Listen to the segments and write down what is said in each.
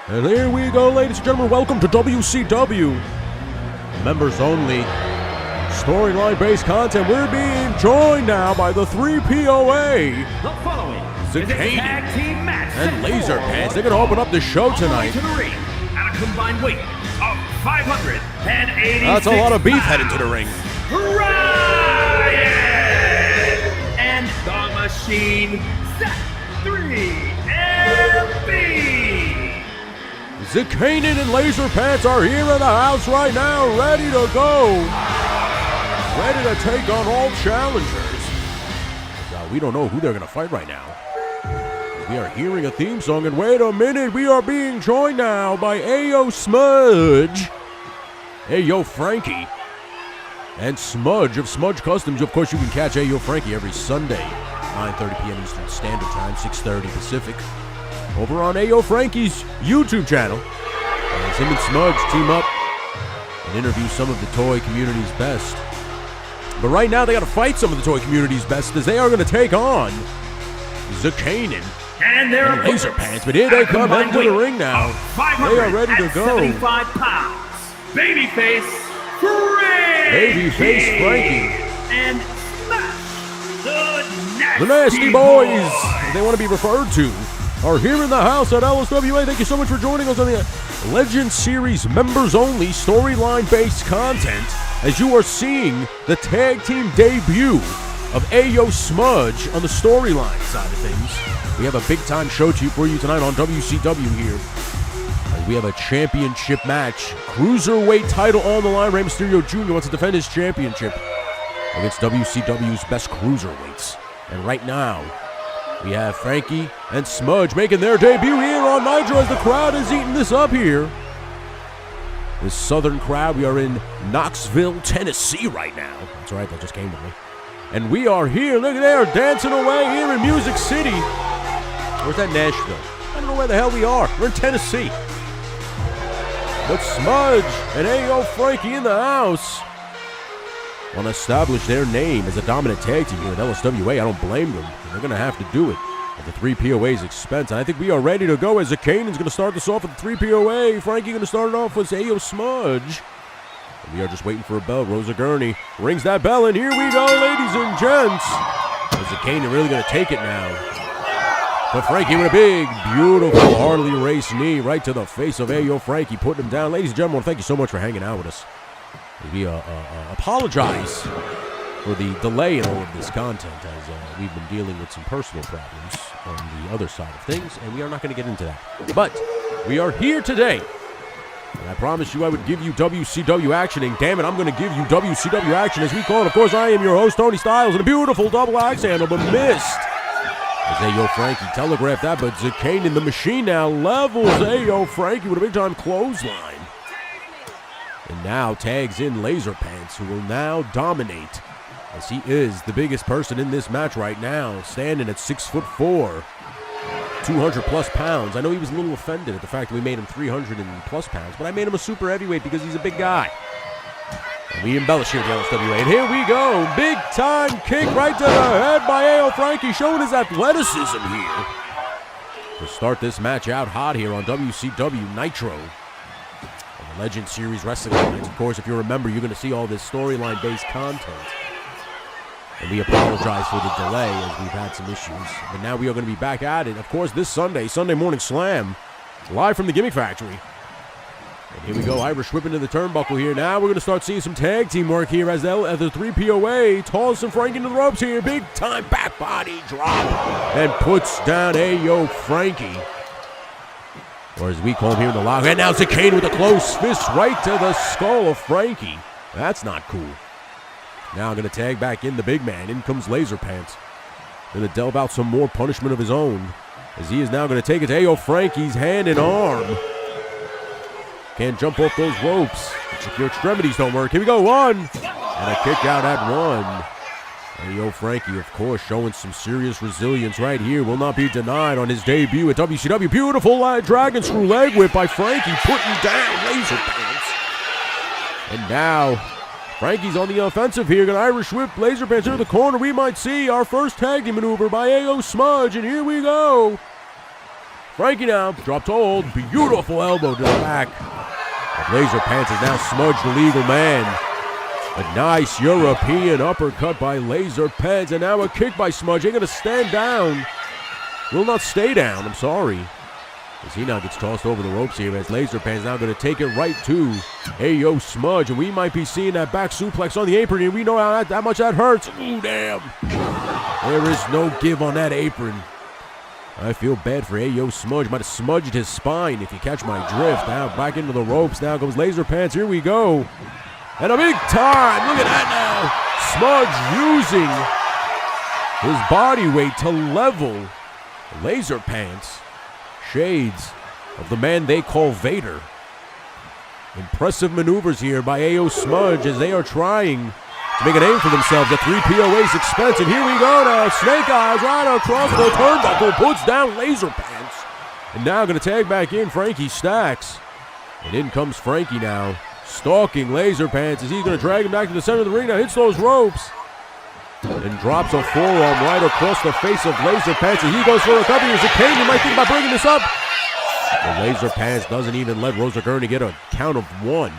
And here we go, ladies and gentlemen. Welcome to WCW. Members only. Storyline-based content. We're being joined now by the 3POA. The following is a tag team match and Laser Pants. They're going to open up the show tonight. To the ring at a combined weight of 586 That's a lot of beef heading to the ring. Ryan and the Machine Set 3MB. Zakanin and Laser Pants are here in the house right now, ready to go. Ready to take on all challengers. We don't know who they're going to fight right now. We are hearing a theme song, and wait a minute, we are being joined now by Ayo Smudge, Ayo Frankie, and Smudge of Smudge Customs. Of course, you can catch Ayo Frankie every Sunday, 9:30 p.m. Eastern Standard Time, 6:30 Pacific, over on Ayo Frankie's YouTube channel. As him and Smudge team up and interview some of the toy community's best. But right now, they got to fight some of the toy community's best, as they are going to take on Zakanin and Laser Pants. But here they come into the ring now. They are ready to go. 75 pounds. Babyface Frankie. Babyface Frankie. And Smash the Nasty Boys, as they want to be referred to, are here in the house at LSWA. Thank you so much for joining us on the Legend Series members only storyline based content, as you are seeing the tag team debut of Ayo Smudge on the storyline side of things. We have a big time show for you tonight on WCW here. We have a championship match, cruiserweight title on the line. Rey Mysterio Jr. wants to defend his championship against WCW's best cruiserweights. And right now, we have Frankie and Smudge making their debut here on Nitro, as the crowd is eating this up here. This southern crowd, we are in Knoxville, Tennessee right now. That's right, that just came to me. And we are here, look, they are dancing away here in Music City. Where's that, Nashville? I don't know where the hell we are. We're in Tennessee. But Smudge and Ayo Frankie in the house want to establish their name as a dominant tag team here at LSWA. I don't blame them. They're going to have to do it at the 3POA's expense. And I think we are ready to go, as Zakanin's going to start this off at the 3POA. Frankie going to start it off with Ayo Smudge. And we are just waiting for a bell. Rosa Gurney rings that bell, and here we go, ladies and gents. Is Zakanin really going to take it now? But Frankie with a big, beautiful Harley Race knee right to the face of Ayo Frankie, putting him down. Ladies and gentlemen, thank you so much for hanging out with us. We apologize for the delay in all of this content, as we've been dealing with some personal problems on the other side of things, and we are not going to get into that. But we are here today, and I promised you I would give you WCW action, and damn it, I'm going to give you WCW action as we call it. Of course, I am your host, Tony Styles, and a beautiful double axe handle, but missed. As Ayo Frankie telegraphed that, but Zakanin the Machine now levels Ayo Frankie with a big-time clothesline. And now tags in Laser Pants, who will now dominate, as he is the biggest person in this match right now, standing at 6'4", 200+ pounds. I know he was a little offended at the fact that we made him 300+ pounds, but I made him a super heavyweight because he's a big guy. And we embellish here at the LSWA. And here we go. Big time kick right to the head by Ayo Frankie, showing his athleticism here to start this match out hot here on WCW Nitro. Legend Series Wrestling Alliance. Of course, if you remember, you're going to see all this storyline-based content. And we apologize for the delay, as we've had some issues. But now we are going to be back at it. Of course, this Sunday Morning Slam, live from the Gimmick Factory. And here we go, Irish whip into the turnbuckle here. Now we're going to start seeing some tag team work here as the 3POA tosses some Frankie into the ropes here. Big-time back body drop. And puts down Ayo Frankie, or as we call him here in the locker. And now Zakanin with a close fist right to the skull of Frankie. That's not cool. Now going to tag back in the big man. In comes Laser Pants. Going to delve out some more punishment of his own, as he is now going to take it to Ayo Frankie's hand and arm. Can't jump off those ropes if your extremities don't work. Here we go, one. And a kick out at one. Ayo Frankie, of course, showing some serious resilience right here. Will not be denied on his debut at WCW. Beautiful dragon screw leg whip by Frankie, putting down Laser Pants. And now, Frankie's on the offensive here. An Irish whip, Laser Pants into the corner. We might see our first tag team maneuver by Ayo Smudge. And here we go. Frankie now, dropped hold. Beautiful elbow to the back. But Laser Pants has now smudged the legal man. A nice European uppercut by Laser Pants, and now a kick by Smudge. They're going to stand down. Will not stay down, I'm sorry. As he now gets tossed over the ropes here, as Laser Pants now going to take it right to Ayo Smudge, and we might be seeing that back suplex on the apron, and we know how much that hurts. Ooh, damn. There is no give on that apron. I feel bad for Ayo Smudge. Might have smudged his spine, if you catch my drift. Now back into the ropes. Now goes Laser Pants. Here we go. And a big time. Look at that now. Smudge using his body weight to level Laser Pants. Shades of the man they call Vader. Impressive maneuvers here by Ayo Smudge as they are trying to make a name for themselves at 3POA's expense. And here we go now. Snake Eyes right across the turnbuckle. Puts down Laser Pants. And now going to tag back in Frankie Stacks. And in comes Frankie now. Stalking Laser Pants as he's going to drag him back to the center of the ring. Now hits those ropes. And drops a forearm right across the face of Laser Pants. And he goes for a cover. Here's a cane. You might think about bringing this up. But Laser Pants doesn't even let Rosa Gurney get a count of one.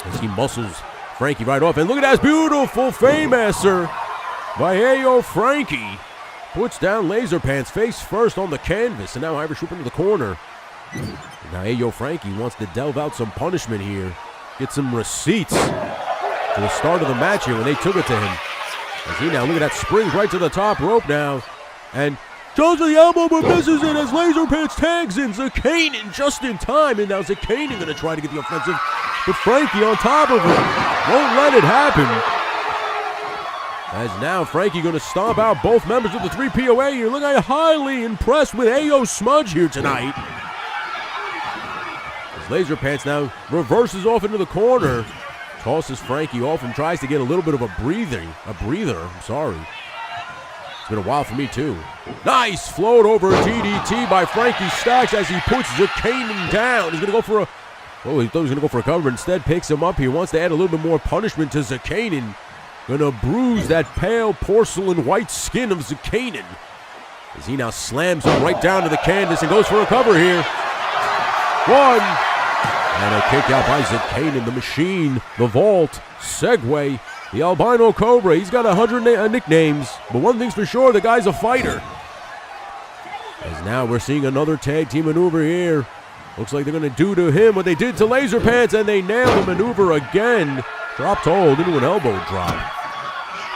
As he muscles Frankie right off. And look at that beautiful Faymaster by Ayo Frankie. Puts down Laser Pants face first on the canvas. And now Irish Whip into the corner. And now Ayo Frankie wants to delve out some punishment here. Get some receipts to the start of the match here when they took it to him. As he now, look at that, springs right to the top rope now. And goes to the elbow but misses it as Laser Pants tags in Zakanin just in time. And now Zakanin going to try to get the offensive. But Frankie on top of him won't let it happen. As now Frankie going to stomp out both members of the 3POA here. Look, I'm highly impressed with Ayo Smudge here tonight. As Laser Pants now reverses off into the corner. Tosses Frankie off and tries to get a little bit of a breather. I'm sorry. It's been a while for me too. Nice float over DDT by Frankie Stacks as he puts Zakanin down. He's going to go for a... Oh, he thought he was going to go for a cover. Instead picks him up. He wants to add a little bit more punishment to Zakanin. Going to bruise that pale porcelain white skin of Zakanin. As he now slams him right down to the canvas and goes for a cover here. One. And a kick out by Zakanin, the Machine, the Vault, Segway, the Albino Cobra. He's got 100 nicknames, but one thing's for sure, the guy's a fighter. As now we're seeing another tag team maneuver here. Looks like they're going to do to him what they did to Laser Pants, and they nail the maneuver again. Dropped hold into an elbow drop.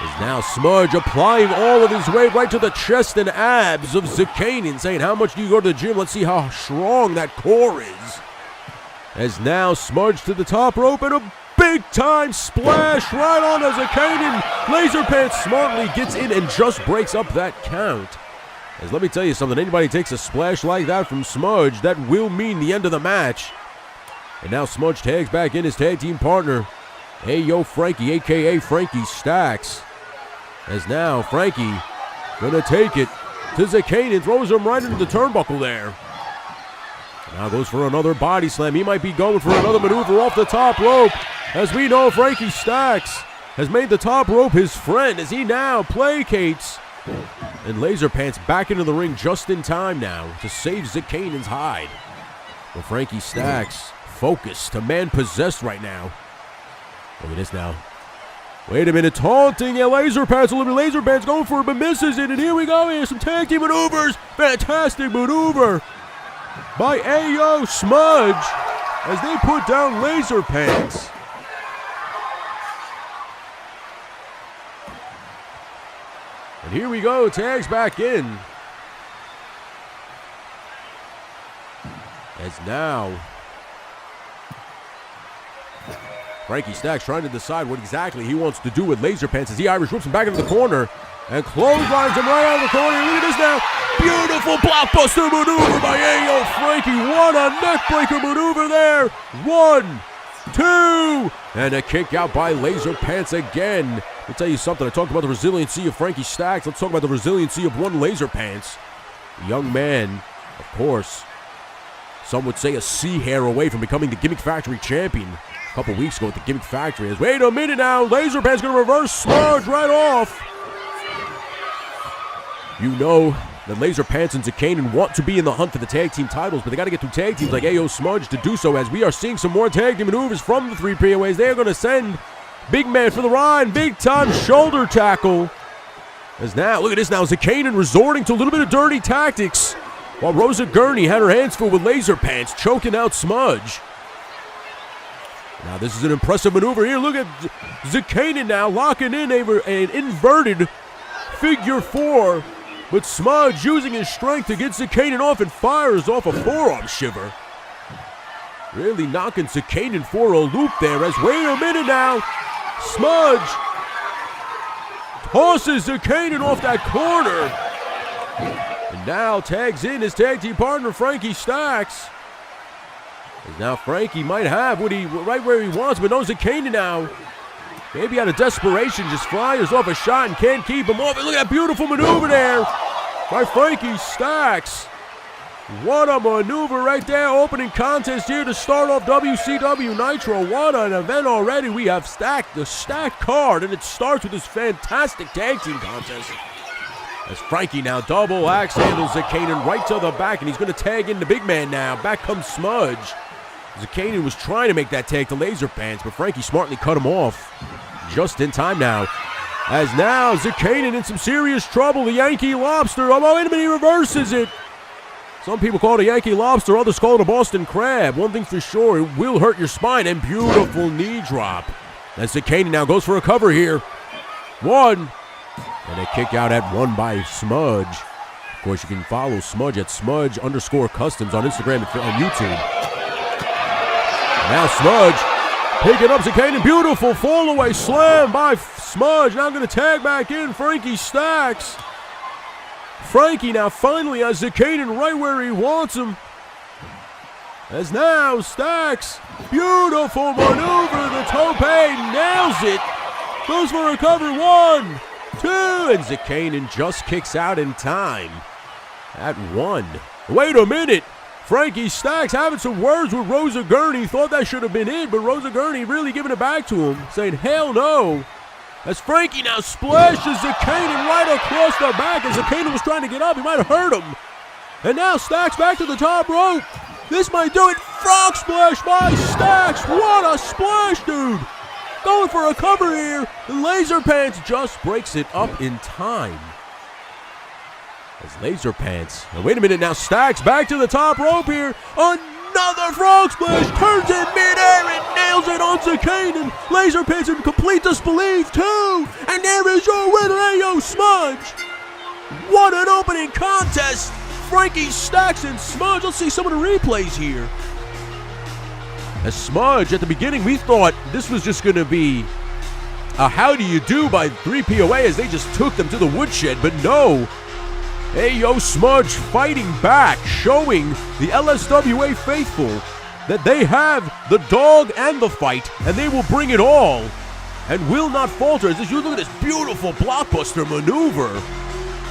As now Smudge applying all of his weight right to the chest and abs of Zakanin, saying, how much do you go to the gym? Let's see how strong that core is. As now Smudge to the top rope and a big-time splash right on as Zakanin. Laser Pants smartly gets in and just breaks up that count. As let me tell you something, anybody takes a splash like that from Smudge, that will mean the end of the match. And now Smudge tags back in his tag team partner, Ayo Frankie, a.k.a. Frankie Stacks. As now Frankie gonna take it to Zakanin, throws him right into the turnbuckle there. Now goes for another body slam. He might be going for another maneuver off the top rope. As we know, Frankie Stacks has made the top rope his friend as he now placates. And Laser Pants back into the ring just in time now to save Zakanin's hide. But Frankie Stacks focused, a man possessed right now. Look at this now. Wait a minute, taunting at Laser Pants. A little bit Laser Pants going for it, but misses it. And here we go. Here's some tag team maneuvers. Fantastic maneuver by Ayo Smudge as they put down Laser Pants. And here we go, tags back in. As now Frankie Stacks trying to decide what exactly he wants to do with Laser Pants as he Irish whips him back into the corner and clotheslines him right out of the corner. Look at this now. Beautiful blockbuster maneuver by Ayo Frankie. What a neckbreaker maneuver there. 1, 2, and a kick out by Laser Pants again. Let me tell you something. I talked about the resiliency of Frankie Stacks. Let's talk about the resiliency of one Laser Pants. The young man, of course, some would say a sea hair away from becoming the Gimmick Factory champion a couple weeks ago at the Gimmick Factory. Wait a minute now. Laser Pants going to reverse Smudge right off. You know that Laser Pants and Zakanin want to be in the hunt for the tag team titles, but they got to get through tag teams like AO Smudge to do so, as we are seeing some more tag team maneuvers from the 3 POAs. They are going to send Big Man for the ride. Big time shoulder tackle. As now, look at this now, Zakanin resorting to a little bit of dirty tactics, while Rosa Gurney had her hands full with Laser Pants, choking out Smudge. Now this is an impressive maneuver here. Look at Zakanin now locking in an inverted figure 4. But Smudge using his strength to get Zakanin off and fires off a forearm shiver. Really knocking Zakanin for a loop there, as wait a minute now. Smudge tosses Zakanin off that corner. And now tags in his tag team partner, Frankie Stacks. As now Frankie might have right where he wants, but no, Zakanin now, maybe out of desperation, just fires off a shot and can't keep him off. And look at that beautiful maneuver there by Frankie Stacks. What a maneuver right there. Opening contest here to start off WCW Nitro. What an event already. We have the stacked card, and it starts with this fantastic tag team contest. As Frankie now double axe handles Zakanin right to the back, and he's going to tag in the big man now. Back comes Smudge. Zakanin was trying to make that tag to Laser Pants, but Frankie smartly cut him off just in time now. As now Zakanin in some serious trouble. The Yankee Lobster. Oh, wait a minute, he reverses it. Some people call it a Yankee Lobster, others call it a Boston Crab. One thing for sure, it will hurt your spine. And beautiful knee drop. As Zakanin now goes for a cover here. 1. And a kick out at 1 by Smudge. Of course, you can follow Smudge at Smudge_Customs on Instagram and on YouTube. Now Smudge picking up Zakanin. Beautiful fall away slam by Smudge. Now going to tag back in Frankie Stacks. Frankie now finally has Zakanin right where he wants him. As now Stacks, beautiful maneuver. The tope nails it. Goes for a cover. 1, 2, and Zakanin just kicks out in time at 1. Wait a minute. Frankie Stacks having some words with Rosa Gurney. Thought that should have been it, but Rosa Gurney really giving it back to him, saying hell no. As Frankie now splashes Zakanin right across the back. As Zakanin was trying to get up, he might have hurt him. And now Stacks back to the top rope. This might do it. Frog splash by Stacks. What a splash, dude. Going for a cover here. And Laser Pants just breaks it up in time. As Laser Pants. Now wait a minute now. Stacks back to the top rope here. Another frog splash. Turns in midair and nails it on Zakanin. Laser Pants in complete disbelief too. And there is your winner, AO Smudge. What an opening contest. Frankie Stacks and Smudge. Let's see some of the replays here. As Smudge, at the beginning, we thought this was just going to be a how do you do by 3 POA as they just took them to the woodshed, but no. AO Smudge fighting back, showing the LSWA faithful that they have the dog and the fight, and they will bring it all and will not falter. As you look at this beautiful blockbuster maneuver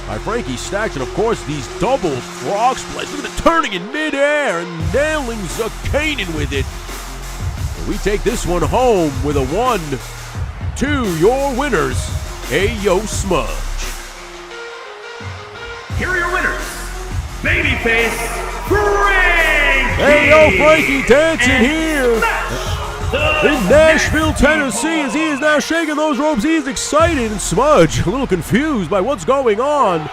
by Frankie Stacks, and of course these double frog splash. Look at it turning in midair and nailing Zakanin with it. And we take this one home with a 1-2. Your winners, AO Smudge. Here are your winners, Babyface Frankie. AO Frankie dancing here in Nashville, Tennessee, as he is now shaking those ropes. He is excited, and Smudge a little confused by what's going on.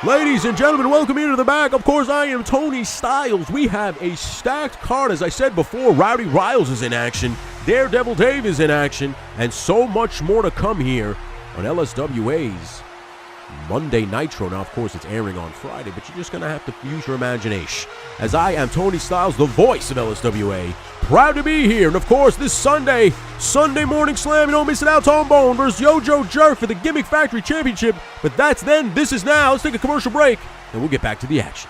Ladies and gentlemen, welcome here to the back. Of course, I am Tony Styles. We have a stacked card. As I said before, Rowdy Riles is in action, Daredevil Dave is in action, and so much more to come here on LSWA's Monday Nitro. Now, of course, it's airing on Friday, but you're just going to have to use your imagination. As I am Tony Styles, the voice of LSWA, proud to be here. And, of course, this Sunday Morning Slam, you don't miss it out, Tom Bone versus Yojo Jerk for the Gimmick Factory Championship. But that's then, this is now. Let's take a commercial break, and we'll get back to the action.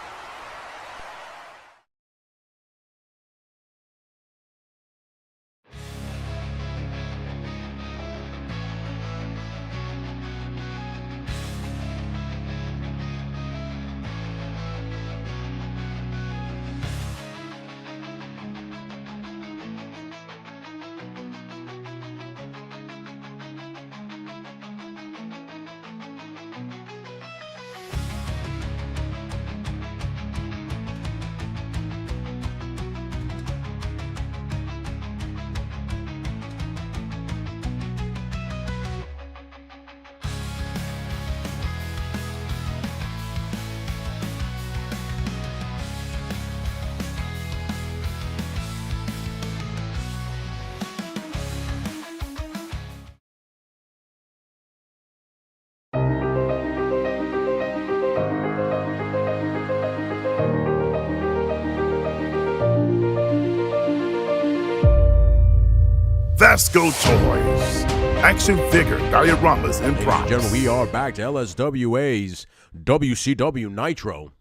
Masco Toys, action figure, dioramas, and Ladies and props. gentlemen, we are back to LSWA's WCW Nitro.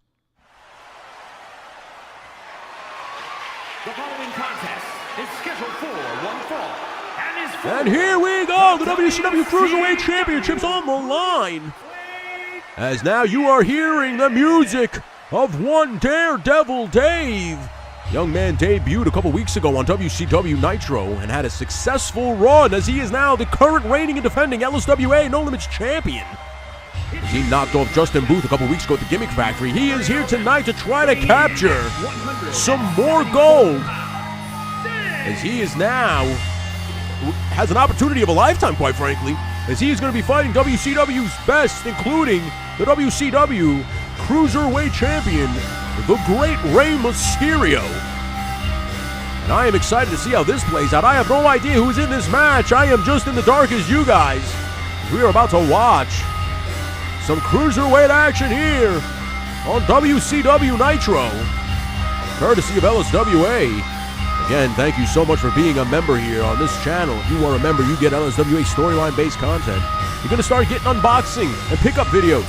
The following contest is scheduled for one fall and is for And here we go, the WCW Cruiserweight Championship's on the line. As now you are hearing the music of one Daredevil Dave. Young man debuted a couple weeks ago on WCW Nitro and had a successful run as he is now the current reigning and defending LSWA No Limits champion. As he knocked off Justin Booth a couple weeks ago at the Gimmick Factory, he is here tonight to try to capture some more gold. As he is now has an opportunity of a lifetime, quite frankly, as he is going to be fighting WCW's best, including the WCW Cruiserweight Champion, the Great Rey Mysterio. And I am excited to see how this plays out. I have no idea who's in this match. I am just in the dark as you guys. We are about to watch some Cruiserweight action here on WCW Nitro, courtesy of LSWA. Again, thank you so much for being a member here on this channel. If you are a member, you get LSWA storyline-based content. You're going to start getting unboxing and pickup videos.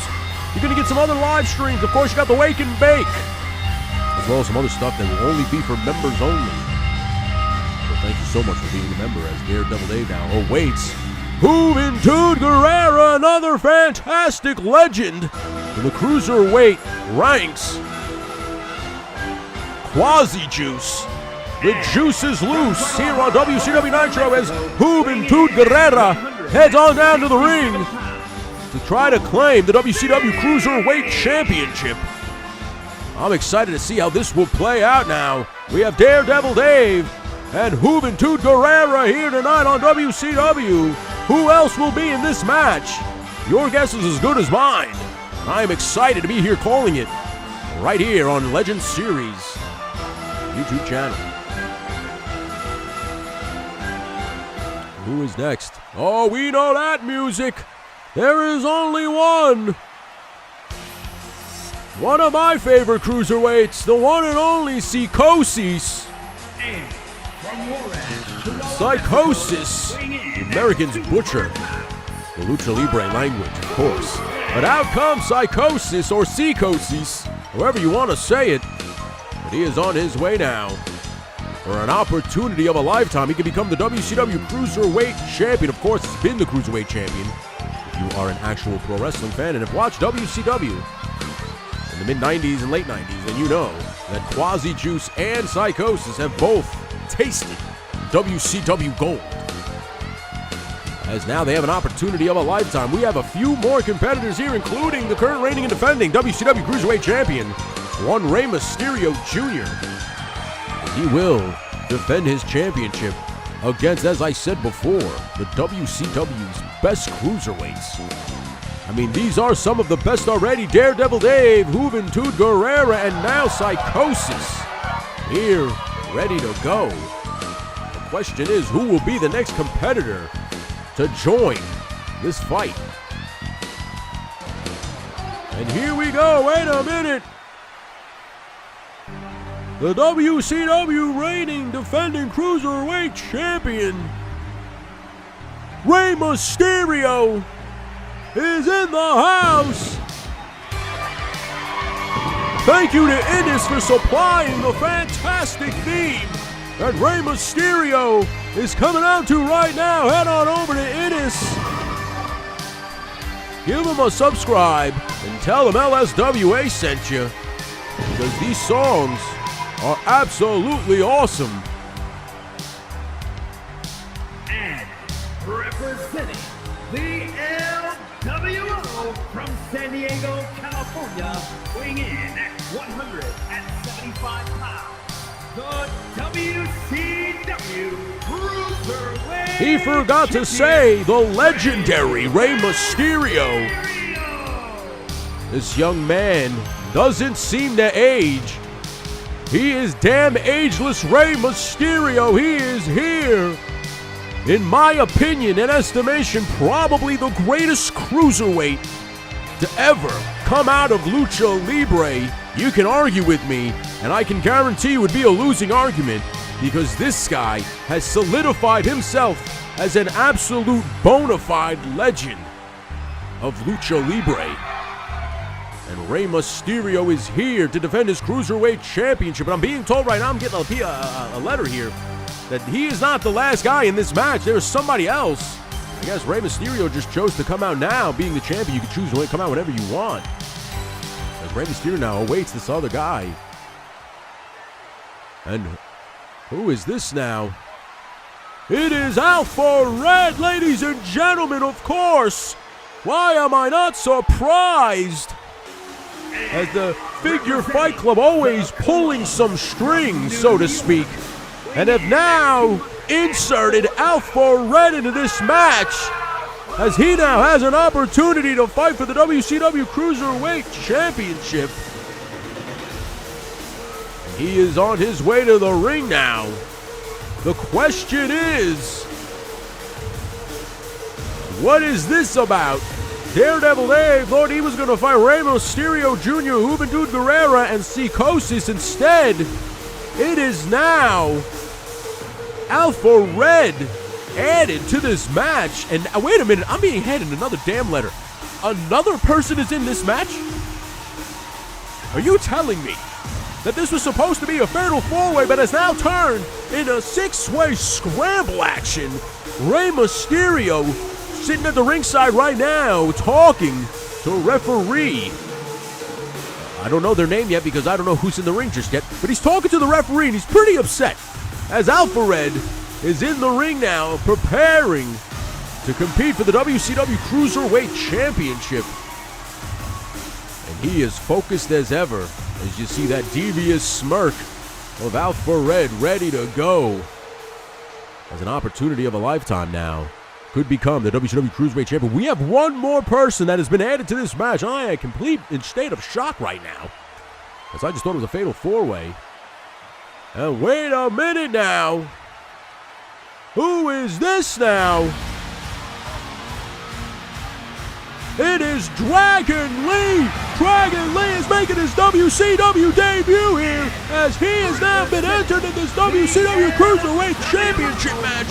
You're going to get some other live streams. Of course, you got the Wake and Bake, as well as some other stuff that will only be for members only. So thank you so much for being a member, as Daredevil Dave now awaits Juventud Guerrera, another fantastic legend in the Cruiserweight ranks. Quasi Juice. The juice is loose here on WCW Nitro as Juventud Guerrera heads on down to the ring to try to claim the WCW Cruiserweight Championship. I'm excited to see how this will play out now. We have Daredevil Dave and Juventud Guerrera here tonight on WCW. Who else will be in this match? Your guess is as good as mine. I am excited to be here calling it right here on Legend Series YouTube channel. Who is next? Oh, we know that music. There is only one. One of my favorite cruiserweights, the one and only Psychosis. And from Juarez to Los Psychosis, the American's butcher. The Lucha Libre language, of course. But out comes Psychosis, or Psychosis, however you want to say it. But he is on his way now for an opportunity of a lifetime. He can become the WCW Cruiserweight Champion. Of course, he's been the Cruiserweight Champion. If you are an actual pro wrestling fan and have watched WCW in the mid-90s and late 90s, then you know that Quasi Juice and Psychosis have both tasted WCW gold. As now they have an opportunity of a lifetime. We have a few more competitors here, including the current reigning and defending WCW Cruiserweight Champion, one Rey Mysterio Jr. He will defend his championship against, as I said before, the WCW's best cruiserweights. I mean, these are some of the best already. Daredevil Dave, Juventud Guerrera, and now Psychosis here, ready to go. The question is, who will be the next competitor to join this fight? And here we go. Wait a minute. The WCW reigning defending Cruiserweight Champion, Rey Mysterio, is in the house. Thank you to Innis for supplying the fantastic theme that Rey Mysterio is coming out to right now. Head on over to Innis. Give him a subscribe and tell him LSWA sent you, because these songs are absolutely awesome. And representing the LWO from San Diego, California, weighing in at 175 pounds, the WCW Cruiserweight. He forgot to say the legendary Rey Mysterio. This young man doesn't seem to age. He is damn ageless Rey Mysterio. He is here. In my opinion and estimation, probably the greatest cruiserweight to ever come out of Lucha Libre. You can argue with me, and I can guarantee it would be a losing argument. because this guy has solidified himself as an absolute bona fide legend of Lucha Libre. And Rey Mysterio is here to defend his Cruiserweight Championship. And I'm being told right now, I'm getting a letter here, that he is not the last guy in this match. There is somebody else. I guess Rey Mysterio just chose to come out now. Being the champion, you can choose to come out whenever you want. As Rey Mysterio now awaits this other guy. And who is this now? It is Alpha Red, ladies and gentlemen, of course. Why am I not surprised? As the Figure Fight Club always pulling some strings, so to speak, and have now inserted Alpha Red into this match, as he now has an opportunity to fight for the WCW Cruiserweight Championship. He is on his way to the ring now. The question is, what is this about? Daredevil Dave thought he was going to fight Rey Mysterio Jr., Juventud Guerrera, and Psychosis. Instead, it is now Alpha Red added to this match. And wait a minute, I'm being handed another damn letter. Another person is in this match? Are you telling me that this was supposed to be a fatal four-way, but has now turned into a six-way scramble action? Rey Mysterio sitting at the ringside right now talking to a referee. I don't know their name yet because I don't know who's in the ring just yet, but he's talking to the referee and he's pretty upset as Alpha Red is in the ring now preparing to compete for the WCW Cruiserweight Championship. And he is focused as ever as you see that devious smirk of Alpha Red ready to go. As an opportunity of a lifetime now, could become the WCW Cruiserweight Champion. We have one more person that has been added to this match. I am in complete state of shock right now, as I just thought it was a fatal four-way. And wait a minute now. Who is this now? It is Dragon Lee. Dragon Lee is making his WCW debut here, as he has now been entered in this WCW Cruiserweight Championship match.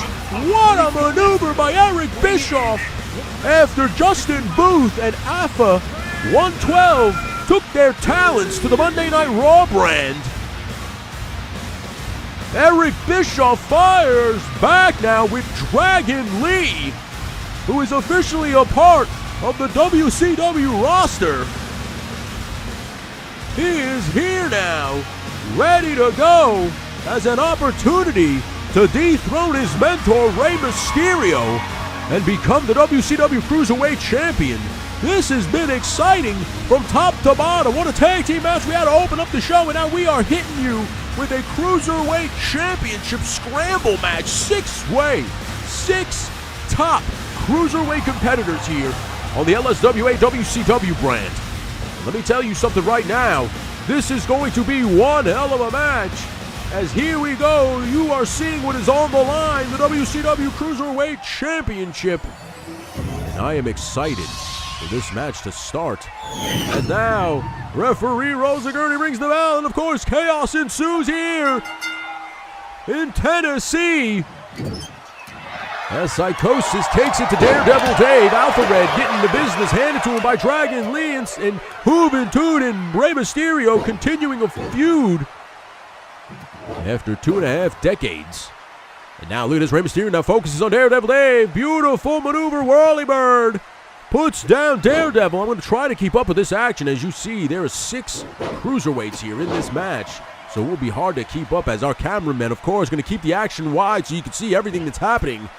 What a maneuver by Eric Bischoff, after Justin Booth and Alpha 112 took their talents to the Monday Night Raw brand. Eric Bischoff fires back now with Dragon Lee, who is officially a part of the WCW roster. He is here now, ready to go, as an opportunity to dethrone his mentor Rey Mysterio and become the WCW Cruiserweight Champion. This has been exciting from top to bottom. What a tag team match we had to open up the show, and now we are hitting you with a Cruiserweight Championship scramble match. Six-way, six top Cruiserweight competitors here on the LSWA WCW brand. Let me tell you something right now. This is going to be one hell of a match. As here we go, you are seeing what is on the line, the WCW Cruiserweight Championship. And I am excited for this match to start. And now, referee Rosa Gurney rings the bell, and of course, chaos ensues here in Tennessee. As Psychosis takes it to Daredevil Dave. Alpha Red getting the business handed to him by Dragon Lee, and Juventud and Rey Mysterio continuing a feud after 2.5 decades. And now look at this, Rey Mysterio now focuses on Daredevil Dave. Beautiful maneuver, Whirly Bird. Puts down Daredevil. I'm going to try to keep up with this action. As you see, there are 6 cruiserweights here in this match, so it will be hard to keep up, as our cameraman, of course, going to keep the action wide so you can see everything that's happening.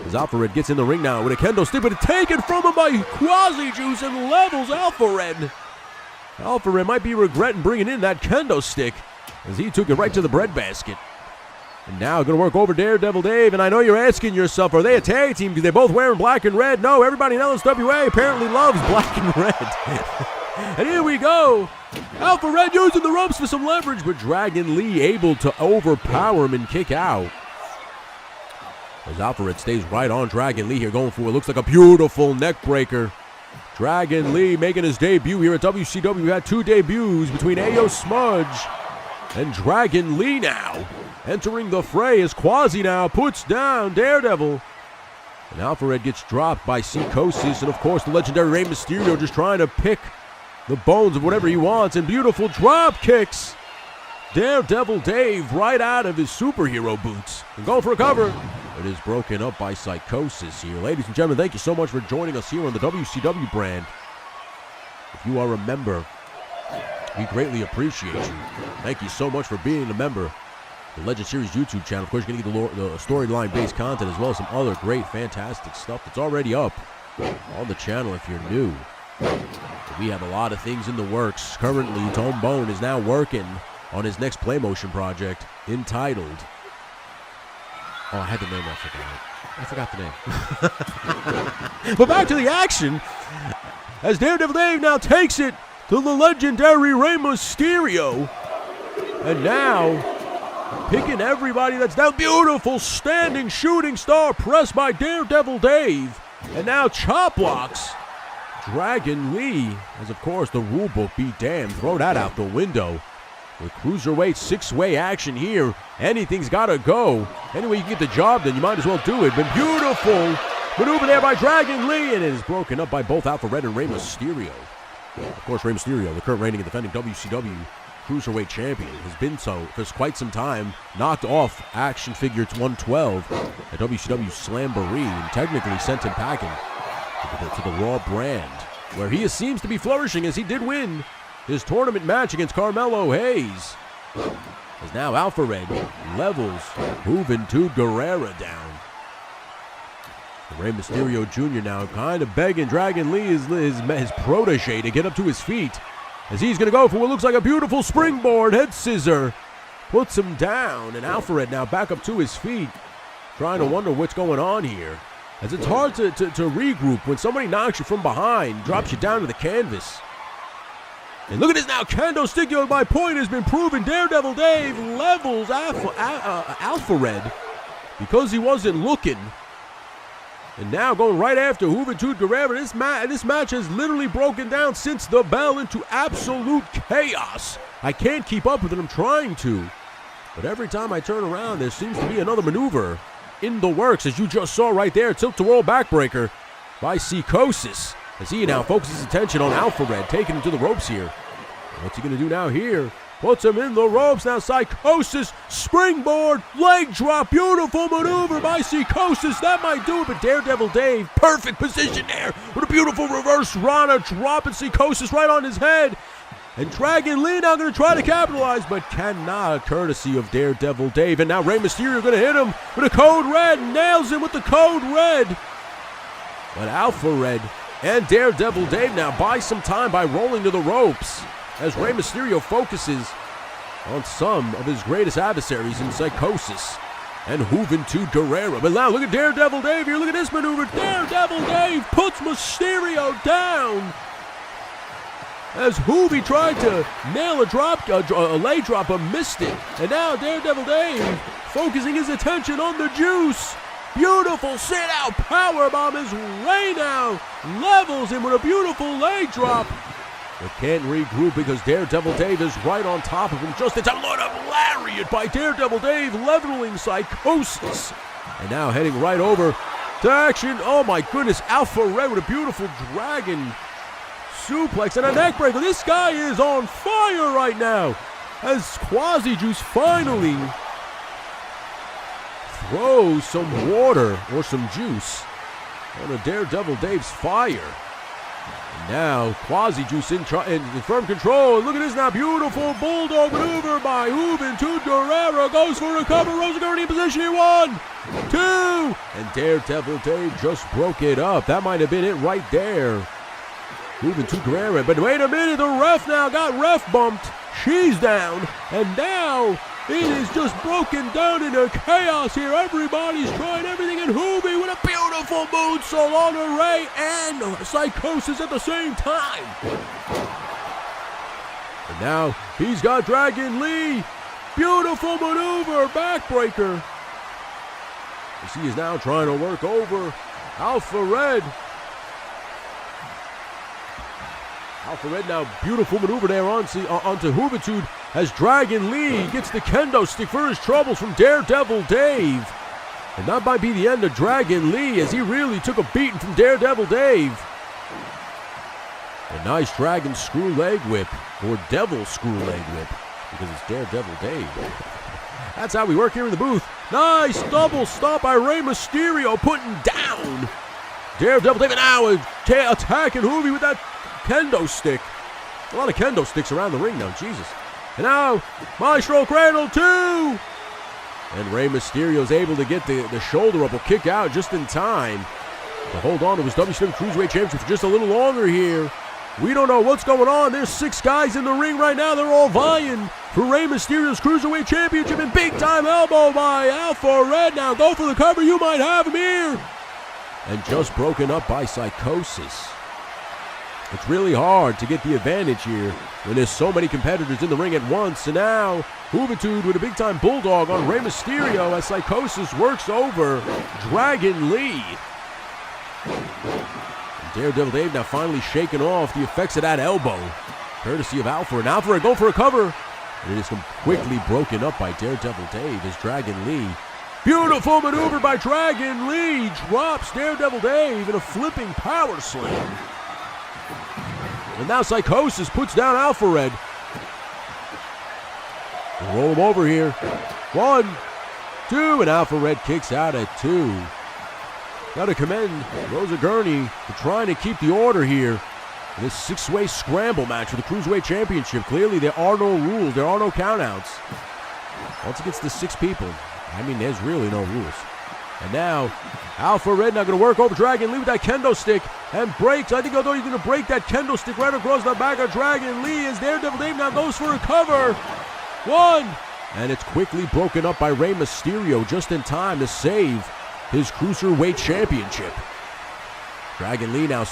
As Alpha Red gets in the ring now with a kendo stick, but it's taken from him by Quasi Juice and levels Alpha Red. Alpha Red might be regretting bringing in that kendo stick, as he took it right to the breadbasket. And now going to work over Daredevil Dave, and I know you're asking yourself, are they a tag team because they're both wearing black and red? No, everybody in LSWA apparently loves black and red. And here we go. Alpha Red using the ropes for some leverage, but Dragon Lee able to overpower him and kick out. As Alpha Red stays right on Dragon Lee here, going for what looks like a beautiful neck breaker. Dragon Lee making his debut here at WCW. We had 2 debuts between Ayo Smudge And Dragon Lee now entering the fray as Quasi now puts down Daredevil. And Alpha Red gets dropped by Psychosis. And of course the legendary Rey Mysterio just trying to pick the bones of whatever he wants. And beautiful drop kicks Daredevil Dave right out of his superhero boots. And going for a cover. It is broken up by Psychosis here. Ladies and gentlemen, thank you so much for joining us here on the WCW brand. If you are a member, we greatly appreciate you. Thank you so much for being a member of the Legend Series YouTube channel. Of course, you're going to get the storyline-based content as well as some other great, fantastic stuff that's already up on the channel if you're new. We have a lot of things in the works. Currently, Tone Bone is now working on his next play motion project entitled... Oh, I had the name, I forgot the name. But back to the action as Daredevil Dave now takes it to the legendary Rey Mysterio. And now, picking everybody that's down. Beautiful standing shooting star press by Daredevil Dave. And now chop blocks Dragon Lee. As of course, the rule book be damned. Throw that out the window. With cruiserweight six-way action here. Anything's got to go. Any way you can get the job done, you might as well do it. But beautiful maneuver there by Dragon Lee. And it is broken up by both Alpha Red and Rey Mysterio. Of course, Rey Mysterio, the current reigning and defending WCW Cruiserweight Champion, has been so for quite some time. Knocked off Action Figure 112 at WCW Slamboree and technically sent him packing to the Raw brand, where he seems to be flourishing as he did win his tournament match against Carmelo Hayes. As now Alpha Red levels Juventud Guerrera down. Rey Mysterio Jr. now kind of begging Dragon Lee, his protege, to get up to his feet. As he's going to go for what looks like a beautiful springboard head scissor. Puts him down, and Alpha Red now back up to his feet. Trying to wonder what's going on here. As it's hard to regroup when somebody knocks you from behind, drops you down to the canvas. And look at this now, kendo stick, my point has been proven. Daredevil Dave levels Alpha Red because he wasn't looking. And now going right after Juventud Guerrera. This match has literally broken down since the bell into absolute chaos. I can't keep up with it, I'm trying to. But every time I turn around, there seems to be another maneuver in the works, as you just saw right there. Tilt-to-whirl backbreaker by Psychosis. As he now focuses his attention on Alpha Red, taking him to the ropes here. What's he going to do now here? Puts him in the ropes. Now Psychosis, springboard, leg drop. Beautiful maneuver by Psychosis. That might do it, but Daredevil Dave, perfect position there with a beautiful reverse Rana, dropping Psychosis right on his head. And Dragon Lee now going to try to capitalize, but cannot, courtesy of Daredevil Dave. And now Rey Mysterio going to hit him with a code red. Nails him with the code red. But Alpha Red and Daredevil Dave now buy some time by rolling to the ropes, as Rey Mysterio focuses on some of his greatest adversaries in Psychosis and Juventud Guerrera. But now look at Daredevil Dave here. Look at this maneuver. Daredevil Dave puts Mysterio down as Juvi tried to nail a lay drop, but missed it. And now Daredevil Dave focusing his attention on the juice. Beautiful sit-out powerbomb as Rey now levels him with a beautiful leg drop. But can't regroup because Daredevil Dave is right on top of him. Just in time. Load up lariat by Daredevil Dave, leveling Psychosis. And now heading right over to action. Oh my goodness, Alpha Red with a beautiful dragon suplex and a neck breaker. This guy is on fire right now as Quasi Juice finally throws some water or some juice on a Daredevil Dave's fire. And now Quasi Juice in firm control. Look at this now, beautiful bulldog maneuver by Juventud Guerrera. Goes for a cover. Rosa in position here. 1, 2, and Daredevil Dave just broke it up. That might have been it right there. Juventud Guerrera. But wait a minute, the ref now got ref bumped. She's down, and now it is just broken down into chaos here. Everybody's trying everything, and Juvi with a beautiful moonsault on Rey and Psychosis at the same time. And now he's got Dragon Lee. Beautiful maneuver, backbreaker. As he is now trying to work over Alpha Red. Alpha Red now, beautiful maneuver there onto Juventud as Dragon Lee gets the kendo stick for his troubles from Daredevil Dave. And that might be the end of Dragon Lee as he really took a beating from Daredevil Dave. A nice Dragon Screw Leg Whip, or Devil Screw Leg Whip, because it's Daredevil Dave. That's how we work here in the booth. Nice double stop by Rey Mysterio, putting down Daredevil Dave. And now attacking Hoovy with that kendo stick. A lot of kendo sticks around the ring now, Jesus. And now, Maestro Cradle 2. And Rey Mysterio is able to get the shoulder up, or kick out just in time to hold on to his WCW Cruiserweight Championship for just a little longer here. We don't know what's going on. There's 6 guys in the ring right now. They're all vying for Rey Mysterio's Cruiserweight Championship. And big time elbow by Alpha Red. Now go for the cover. You might have him here. And just broken up by Psychosis. It's really hard to get the advantage here when there's so many competitors in the ring at once. And now Juventud with a big time bulldog on Rey Mysterio as Psychosis works over Dragon Lee. Daredevil Dave now finally shaking off the effects of that elbow, courtesy of Alpha. And Alpha go for a cover. And it is quickly broken up by Daredevil Dave as Dragon Lee. Beautiful maneuver by Dragon Lee. Drops Daredevil Dave in a flipping power slam. And now Psychosis puts down Alpha Red. We'll roll him over here. 1, 2, and Alpha Red kicks out at 2. Got to commend Rosa Gurney for trying to keep the order here in this 6-way scramble match for the Cruiserweight Championship. Clearly, there are no rules. There are no countouts. Once it gets to 6 people, I mean, there's really no rules. And now, Alpha Red now going to work over Dragon Lee with that kendo stick and breaks. I think although he's going to break that kendo stick right across the back of Dragon Lee as Daredevil Dave now goes for a cover. 1. And it's quickly broken up by Rey Mysterio just in time to save his Cruiserweight Championship. Dragon Lee now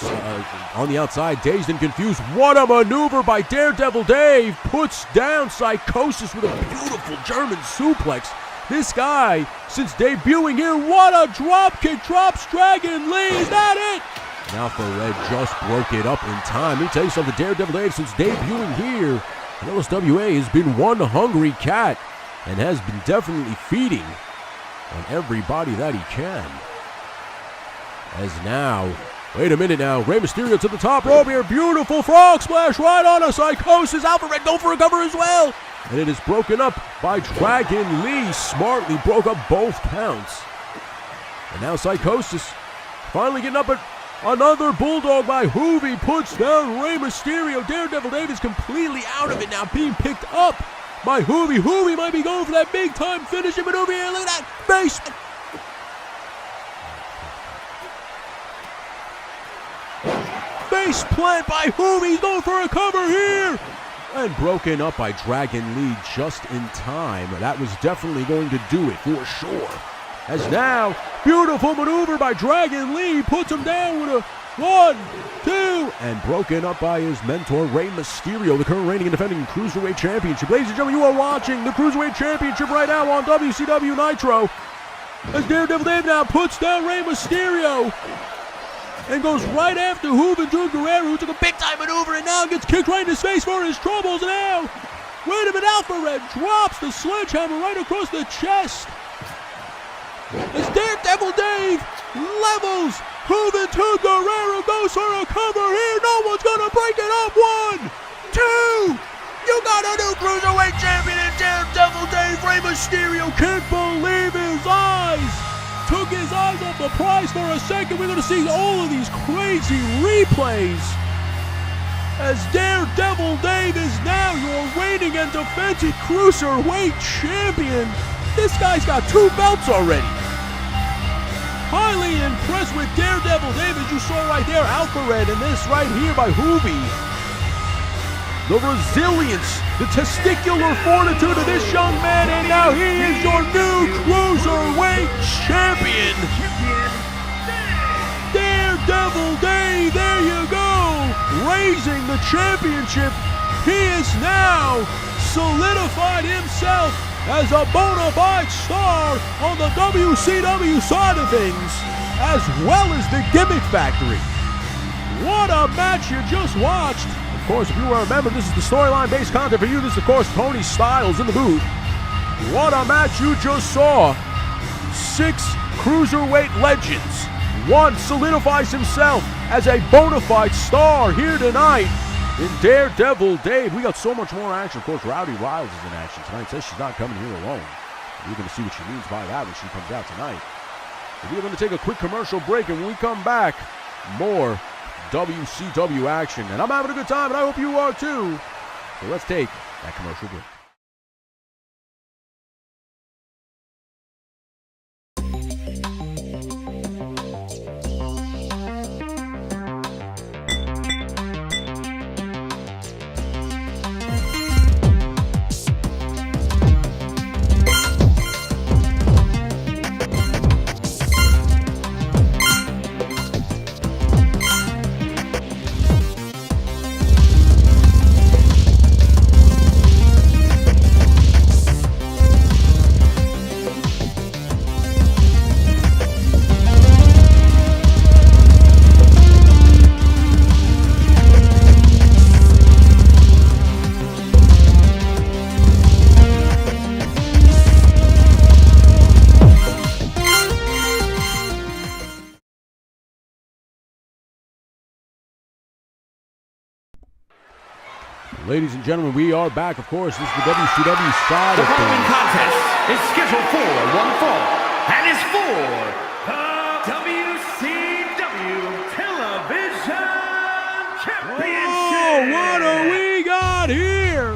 on the outside, dazed and confused. What a maneuver by Daredevil Dave. Puts down Psychosis with a beautiful German suplex. This guy, since debuting here, what a drop kick. Drops Dragon Lee. Is that it? And Alpha Red just broke it up in time. Let me tell you something, Daredevil Dave, since debuting here, LSWA has been one hungry cat and has been definitely feeding on everybody that he can. As now, wait a minute now, Rey Mysterio to the top rope here. Beautiful frog splash right on a Psychosis. Alpha Red go for a cover as well. And it is broken up by Dragon Lee. Smartly broke up both counts. And now Psychosis finally getting up at another bulldog by Hoovy. Puts down Rey Mysterio. Daredevil Dave is completely out of it now, being picked up by Hoovy. Hoovy might be going for that big time finishing maneuver here. Look at that face. Face plant by Hoovy. He's going for a cover here. And broken up by Dragon Lee just in time. That was definitely going to do it for sure. As now, beautiful maneuver by Dragon Lee. Puts him down with a 1, 2, and broken up by his mentor, Rey Mysterio, the current reigning and defending Cruiserweight Championship. Ladies and gentlemen, you are watching the Cruiserweight Championship right now on WCW Nitro. As Daredevil Dave now puts down Rey Mysterio and goes right after Juventud Guerrero, who took a big-time maneuver and now gets kicked right in his face for his troubles. Now, wait a minute, Alpha Red drops the sledgehammer right across the chest. As Daredevil Dave levels Juventud Guerrero, goes for a cover here. No one's going to break it up. 1, 2. You got a new Cruiserweight Champion in Daredevil Dave. Rey Mysterio can't believe his eyes. Took his eyes off the prize for a second. We're going to see all of these crazy replays as Daredevil Dave is now your reigning and defending Cruiserweight Champion. This guy's got 2 belts already. Highly impressed with Daredevil Dave, as you saw right there, Alpha Red, and this right here by Hoovy. The resilience, the testicular fortitude of this young man, and now he is your new Cruiserweight Champion. Daredevil Dave, there you go, raising the championship. He is now solidified himself as a bona fide star on the WCW side of things, as well as the Gimmick Factory. What a match you just watched. Of course, if you remember, this is the storyline-based content for you. This is, of course, Tony Styles in the booth. What a match you just saw. 6 cruiserweight legends. One solidifies himself as a bona fide star here tonight in Daredevil Dave. We got so much more action. Of course, Rowdy Riles is in action tonight. Says she's not coming here alone. You're going to see what she means by that when she comes out tonight. We're going to take a quick commercial break, and when we come back, more WCW action. And I'm having a good time, and I hope you are too. So let's take that commercial break. Ladies and gentlemen, we are back. Of course, this is the WCW side The of following things. contest is scheduled for one fall and is for the WCW Television Championship. Oh, what do we got here?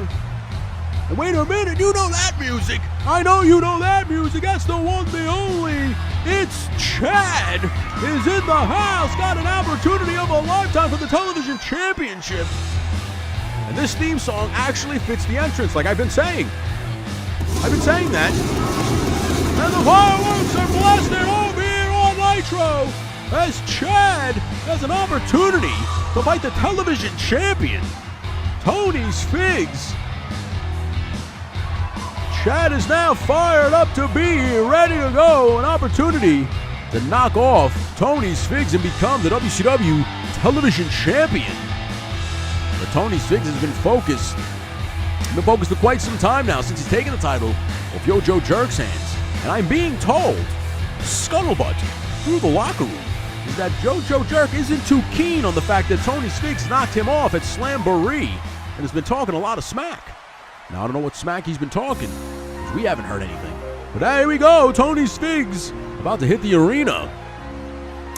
And wait a minute, you know that music. I know you know that music. That's the one, the only. It's Chad is in the house. Got an opportunity of a lifetime for the Television Championship. And this theme song actually fits the entrance, like I've been saying. I've been saying that. And the fireworks are blasting over here on Nitro as Chad has an opportunity to fight the television champion, Tony's Figs. Chad is now fired up to be here, ready to go. An opportunity to knock off Tony's Figs and become the WCW television champion. But Tony's Figs has been focused. Been focused for quite some time now since he's taken the title off Yo-Joe Jerk's hands. And I'm being told, scuttlebutt through the locker room, is that Yo-Joe Jerk isn't too keen on the fact that Tony's Figs knocked him off at Slamboree and has been talking a lot of smack. Now, I don't know what smack he's been talking, because we haven't heard anything. But here we go, Tony's Figs about to hit the arena.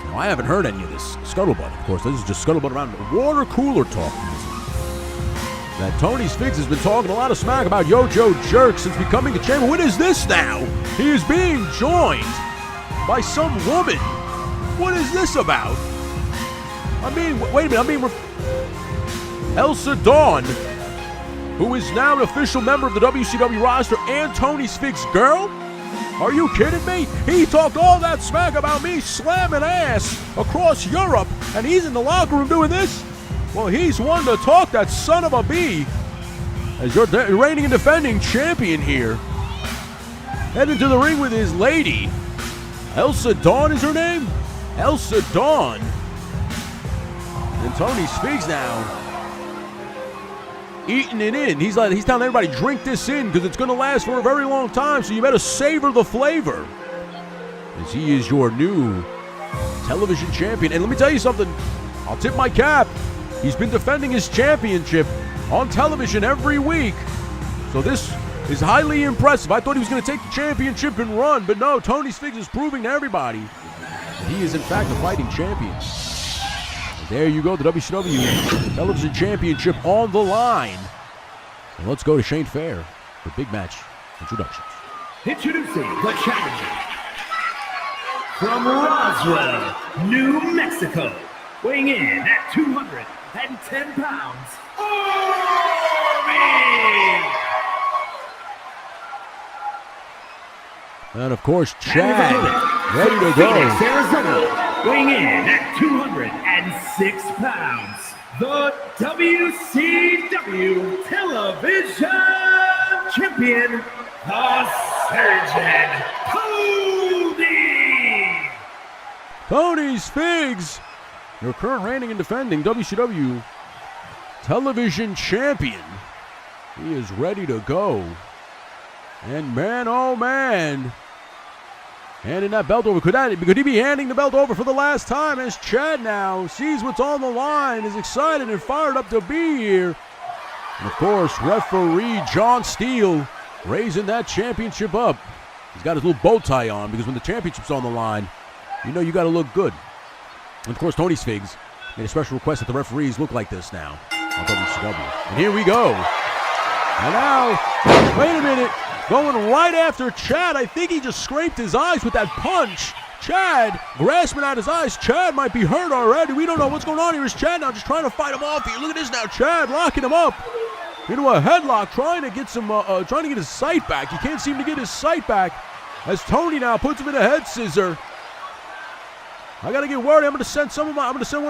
Now, I haven't heard any of this scuttlebutt, of course. This is just scuttlebutt around water cooler talk. That Tony's Figs has been talking a lot of smack about Yo-Joe Jerk since becoming the champion. What is this now? He is being joined by some woman. What is this about? I mean, wait a minute. Elsa Dawn, who is now an official member of the WCW roster and Tony's Figs' girl? Are you kidding me? He talked all that smack about me slamming ass across Europe, and he's in the locker room doing this? Well, he's one to talk, that son of a bee. As your reigning and defending champion here, heading to the ring with his lady. Elsa Dawn is her name? Elsa Dawn. And Tony's Figs now eating it in. He's telling everybody, drink this in because it's going to last for a very long time, so you better savor the flavor. As he is your new television champion. And let me tell you something, I'll tip my cap. He's been defending his championship on television every week. So this is highly impressive. I thought he was going to take the championship and run, but no, Tony's Figs is proving to everybody that he is in fact a fighting champion. And there you go, the WCW Television Championship on the line. And let's go to Shane Fair for big match introductions. Introducing the challenger from Roswell, New Mexico, weighing in at 210 pounds, Army! And of course, Chad, ready to go. Phoenix, Arizona, weighing in at 206 pounds, the WCW Television Champion, the Surgeon Cody! Tony's Figs, your current reigning and defending WCW television champion. He is ready to go. And man, oh man, handing that belt over. Could he be handing the belt over for the last time as Chad now sees what's on the line, is excited and fired up to be here. And of course, referee John Steele raising that championship up. He's got his little bow tie on because when the championship's on the line, you know you got to look good. And of course, Tony Sfigs made a special request that the referees look like this now on WCW. And here we go. And now, wait a minute. Going right after Chad. I think he just scraped his eyes with that punch. Chad grasping at his eyes. Chad might be hurt already. We don't know what's going on here. Is Chad now just trying to fight him off here? Look at this now. Chad locking him up into a headlock, trying to get his sight back. He can't seem to get his sight back as Tony now puts him in a head scissor. I gotta get worried. I'm gonna send one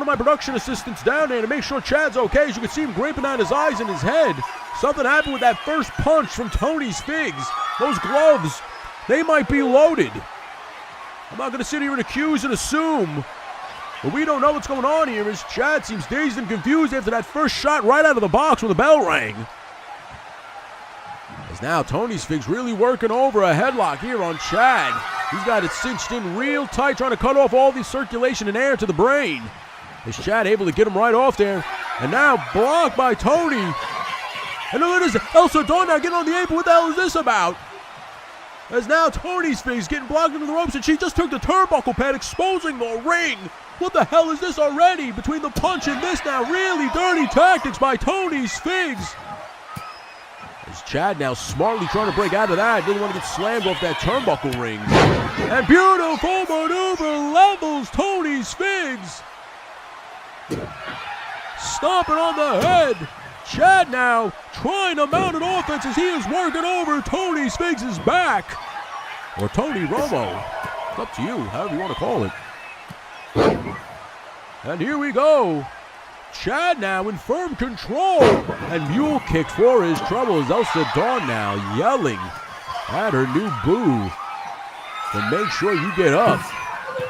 of my production assistants down there to make sure Chad's okay. As you can see him graping at his eyes and his head. Something happened with that first punch from Tony's Figs. Those gloves, they might be loaded. I'm not gonna sit here and accuse and assume, but we don't know what's going on here as Chad seems dazed and confused after that first shot right out of the box when the bell rang. As now Tony's Figs really working over a headlock here on Chad. He's got it cinched in real tight, trying to cut off all the circulation and air to the brain. Is Chad able to get him right off there? And now blocked by Tony. And look at this, LSWA now getting on the apron. What the hell is this about? As now Tony's Figs getting blocked into the ropes, and she just took the turnbuckle pad, exposing the ring. What the hell is this already? Between the punch and this now, really dirty tactics by Tony's Figs. As Chad now smartly trying to break out of that. Didn't want to get slammed off that turnbuckle ring. And beautiful maneuver levels Tony's Figs. Stomping on the head. Chad now trying to mount an offense as he is working over Tony Figs' back. Or Tony Romo. It's up to you, however you want to call it. And here we go. Chad now in firm control. And mule kicked for his trouble as LSWA now yelling at her new boo to make sure you get up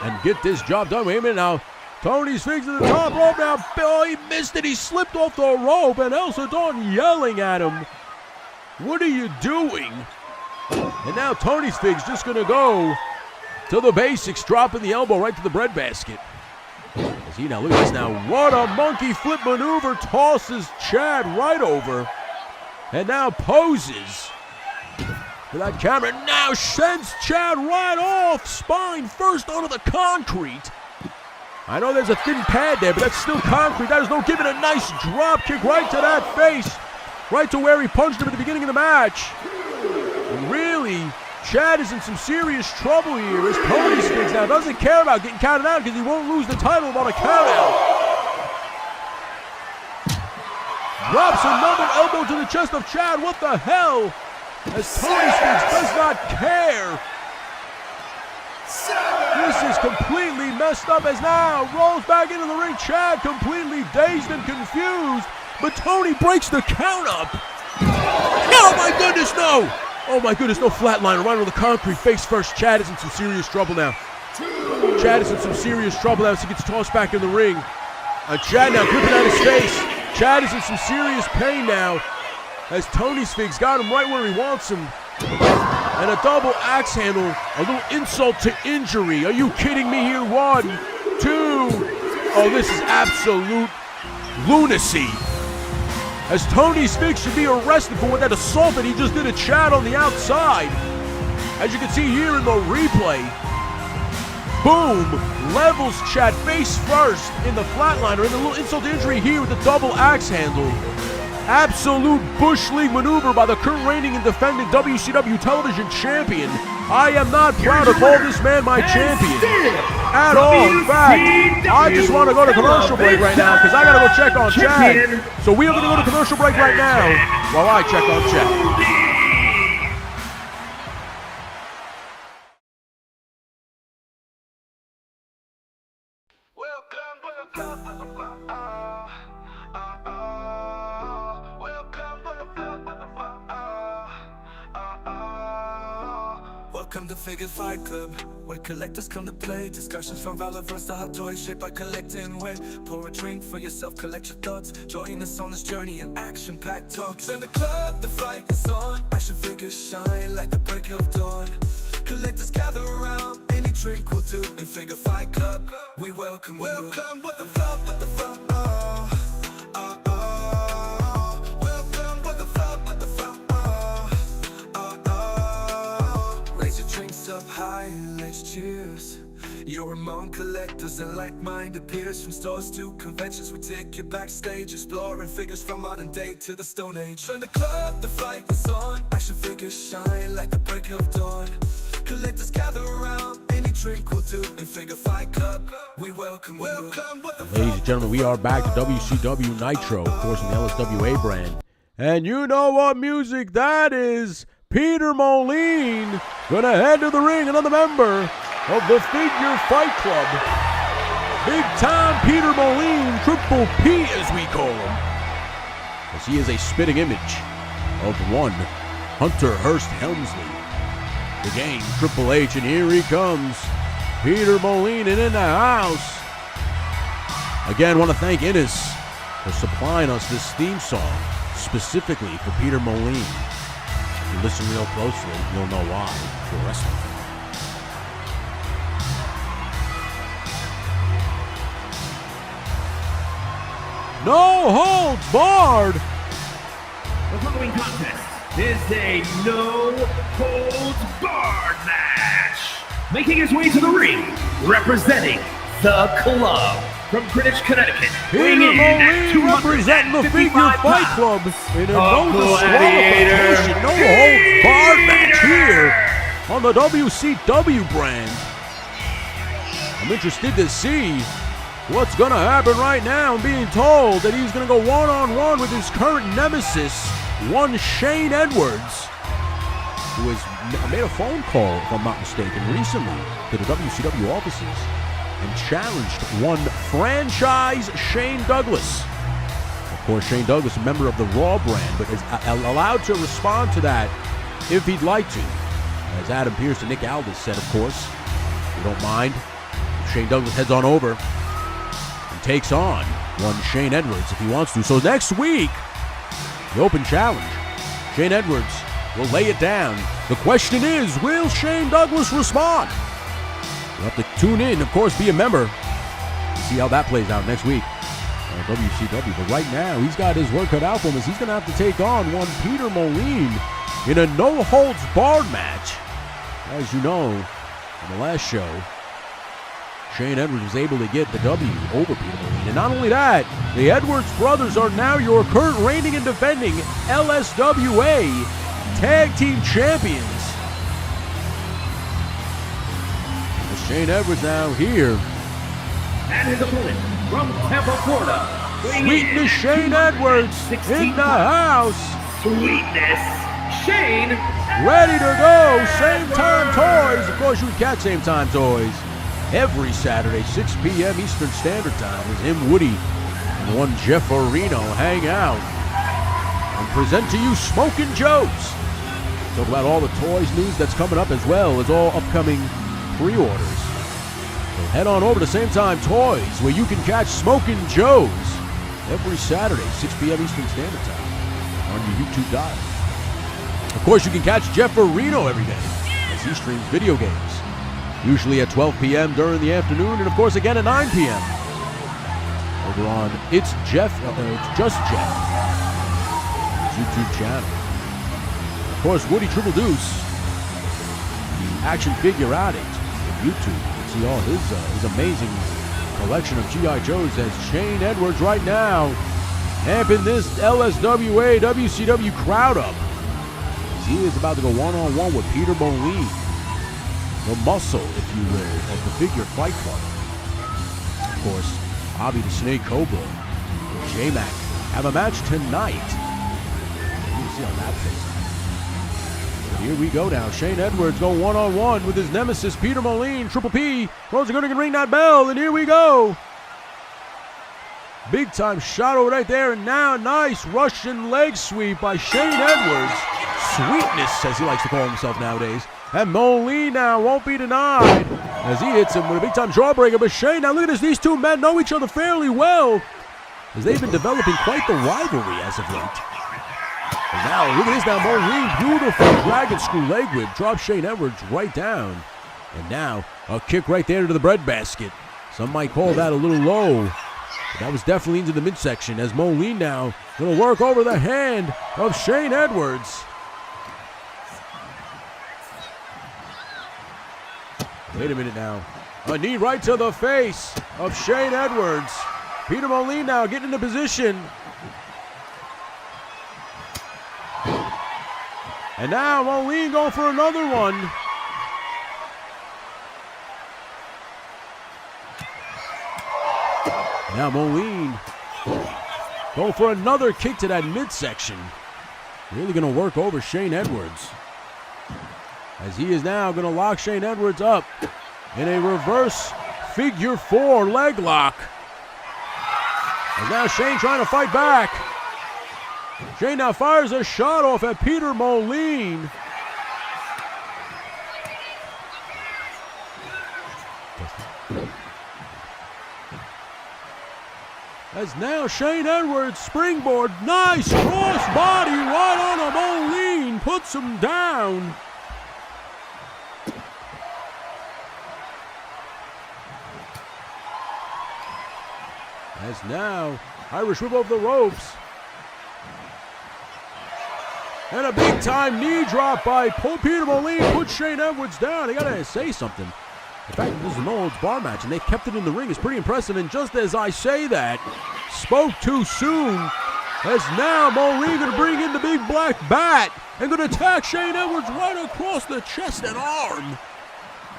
and get this job done. Wait a minute now. Tony's Figs to the top rope now. Oh, he missed it. He slipped off the rope, and LSWA yelling at him. What are you doing? And now Tony's Figs just going to go to the basics, dropping the elbow right to the breadbasket. As he now, look at this now. What a monkey flip maneuver. Tosses Chad right over. And now poses for that camera. Now sends Chad right off. Spine first onto the concrete. I know there's a thin pad there, but that's still concrete. That is no giving. A nice drop kick right to that face. Right to where he punched him at the beginning of the match. And really, Chad is in some serious trouble here as Tony Figs now doesn't care about getting counted out because he won't lose the title on a countout. Drops another elbow to the chest of Chad. What the hell? As Tony Figs does not care. This is completely messed up as now rolls back into the ring. Chad completely dazed and confused, but Tony breaks the count up. Oh my goodness, no! Oh my goodness, no flatliner right on the concrete face first. Chad is in some serious trouble now. Chad is in some serious trouble now as he gets tossed back in the ring. Chad now gripping at his face. Chad is in some serious pain now as Tony's Figs got him right where he wants him. And a double axe handle, a little insult to injury. Are you kidding me here? 1, 2. Oh, this is absolute lunacy. As Tony's Figs should be arrested for what that assault that he just did to Chad on the outside. As you can see here in the replay. Boom, levels Chad face first in the flatliner. And a little insult to injury here with the double axe handle. Absolute Bush League maneuver by the current reigning and defending WCW television champion. I am not proud to call this man my champion at all. In fact, I just want to go to commercial break right now because I got to go check on Chad. So we are going to go to commercial break right now while I check on Chad. Welcome to Figure Fight Club, where collectors come to play. Discussions from relevance to hot toys shaped by collecting weight. Pour a drink for yourself, collect your thoughts. Join us on this journey in action-packed talks. In the club, the fight is on. Action figures shine like the break of dawn. Collectors gather around, any drink will do. In Figure Fight Club, we welcome you. Welcome with the flop, with the flop, oh. Welcome with the flop, with the flop, oh. Raise your drinks up high and let's cheers. You're among collectors and like-minded peers. From stores to conventions, we take you backstage, exploring figures from modern day to the Stone Age. From the club, the fight is on. Action figures shine like the break of dawn. Collectors gather around, any drink will do. In Figure Fight Club, we welcome you. Ladies and gentlemen, we are back to WCW Nitro, of course, in the LSWA brand. And you know what music that is. Peter Moline gonna head to the ring, another member of the Figure Fight Club. Big time Peter Moline, Triple P as we call him, as he is a spitting image of one Hunter Hearst Helmsley. The game, Triple H, and here he comes, Peter Moline, and in the house. Again, want to thank Innes for supplying us this theme song, specifically for Peter Moline. If you listen real closely, you'll know why, if you're a wrestling fan. No holds barred! The following contest is a no-holds-barred match. Making his way to the ring, representing the club from Greenwich, Connecticut. Peter Moline representing the Figure Fight Club in a no disqualification, no-holds-barred match here on the WCW brand. I'm interested to see what's going to happen right now. I'm being told that he's going to go one-on-one with his current nemesis, one Shane Edwards, who has made a phone call, if I'm not mistaken, recently to the WCW offices and challenged one franchise Shane Douglas. Of course, Shane Douglas, a member of the Raw brand, but is allowed to respond to that if he'd like to. As Adam Pearce and Nick Aldis said, of course, we don't mind if Shane Douglas heads on over and takes on one Shane Edwards if he wants to. So next week, the open challenge, Shane Edwards will lay it down. The question is, will Shane Douglas respond? You'll have to tune in, of course, be a member, to see how that plays out next week on WCW. But right now, he's got his work cut out for him, as he's going to have to take on one Peter Moline in a no-holds-barred match. As you know, on the last show, Shane Edwards was able to get the W over Peter Moline. And not only that, the Edwards brothers are now your current reigning and defending LSWA Tag Team Champions. With Shane Edwards now here. And his opponent from Tampa, Florida. Sweetness Shane Edwards in the house. Sweetness Shane. Ready to go. Same Time Toys. Of course, you can catch Same Time Toys every Saturday, 6 p.m. Eastern Standard Time, as him, Woody, and one Jeff Areno hang out and present to you Smokin' Joe's. Talk about all the toys news that's coming up, as well as all upcoming pre-orders. So head on over to Same Time Toys, where you can catch Smokin' Joe's every Saturday, 6 p.m. Eastern Standard Time on your YouTube dial. Of course, you can catch Jeff Areno every day as he streams video games, usually at 12 p.m. during the afternoon, and of course again at 9 p.m. over on It's Just Jeff, his YouTube channel. Of course, Woody Triple Deuce, the action figure addict of YouTube. You can see all his amazing collection of G.I. Joes, as Shane Edwards right now amping this LSWA WCW crowd up, as he is about to go one-on-one with Peter Moline, the muscle, if you will, of the Figure Fight Club. Of course, Bobby the Snake Cobra and J-Mac have a match tonight. We'll see how that plays out. But here we go now. Shane Edwards going one-on-one with his nemesis, Peter Moline. Triple P throws a going to ring that bell, and here we go. Big time shot over right there, and now a nice Russian leg sweep by Shane Edwards. Sweetness, as he likes to call himself nowadays. And Moline now won't be denied as he hits him with a big-time jawbreaker. But Shane, now look at this. These two men know each other fairly well as they've been developing quite the rivalry as of late. And now, look at this now. Moline, beautiful dragon screw leg whip. Drops Shane Edwards right down. And now, a kick right there to the breadbasket. Some might call that a little low. But that was definitely into the midsection as Moline now going to work over the hand of Shane Edwards. Wait a minute now. A knee right to the face of Shane Edwards. Peter Moline now getting into position. And now Moline going for another one. Now Moline going for another kick to that midsection. Really going to work over Shane Edwards. As he is now going to lock Shane Edwards up in a reverse figure 4 leg lock. And now Shane trying to fight back. Shane now fires a shot off at Peter Moline. As now Shane Edwards springboard, nice cross body right on a Moline, puts him down. As now Irish whip over the ropes. And a big time knee drop by Peter Moline puts Shane Edwards down. I gotta say something. The fact that this is a no-holds-bar match and they kept it in the ring is pretty impressive. And just as I say that, spoke too soon. As now Moline going to bring in the big black bat and going to attack Shane Edwards right across the chest and arm.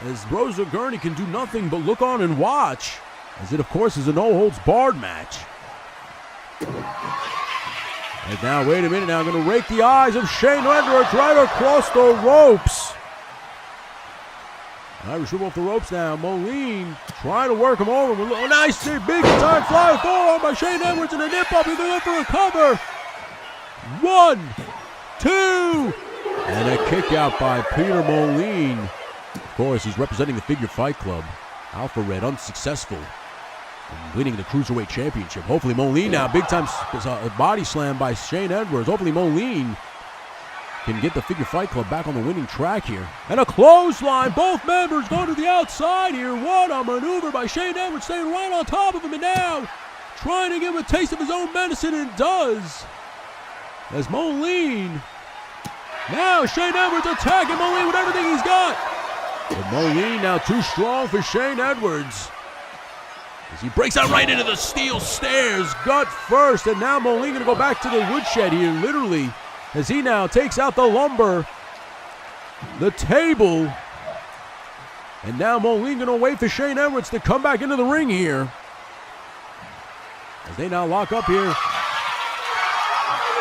As Rosa Gurney can do nothing but look on and watch. As it, of course, is a no-holds-barred match. And now, wait a minute now, going to rake the eyes of Shane Edwards right across the ropes. Irish whip off the ropes now. Moline trying to work him over. Oh, nice big time fly forward by Shane Edwards and a nip up. He's going to go for a cover. 1, 2, and a kick out by Peter Moline. Of course, he's representing the Figure Fight Club. Alpha Red unsuccessful in winning the Cruiserweight Championship. Hopefully Moline now, big time body slam by Shane Edwards. Hopefully Moline can get the Figure Fight Club back on the winning track here. And a clothesline. Both members go to the outside here. What a maneuver by Shane Edwards, staying right on top of him. And now trying to give him a taste of his own medicine, and does. As Moline. Now Shane Edwards attacking Moline with everything he's got. But Moline now too strong for Shane Edwards. As he breaks out right into the steel stairs, gut first. And now Moline going to go back to the woodshed here, literally. As he now takes out the lumber, the table. And now Moline going to wait for Shane Edwards to come back into the ring here. As they now lock up here.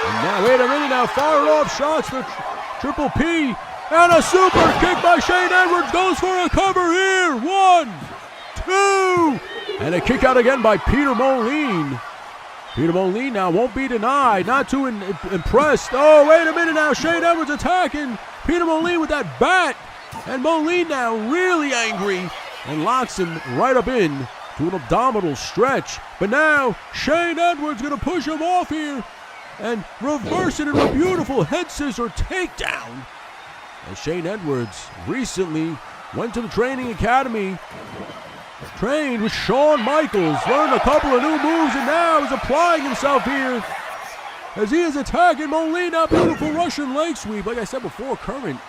And now, wait a minute now, fired off shots for Triple P. And a super kick by Shane Edwards goes for a cover here. 1, 2. And a kick out again by Peter Moline. Peter Moline now won't be denied. Not too impressed. Oh, wait a minute now. Shane Edwards attacking Peter Moline with that bat. And Moline now really angry and locks him right up in to an abdominal stretch. But now Shane Edwards going to push him off here and reverse it into a beautiful head scissor takedown. As Shane Edwards recently went to the training academy, trained with Shawn Michaels, learned a couple of new moves, and now is applying himself here as he is attacking Moline. Now beautiful Russian leg sweep. Like I said before, current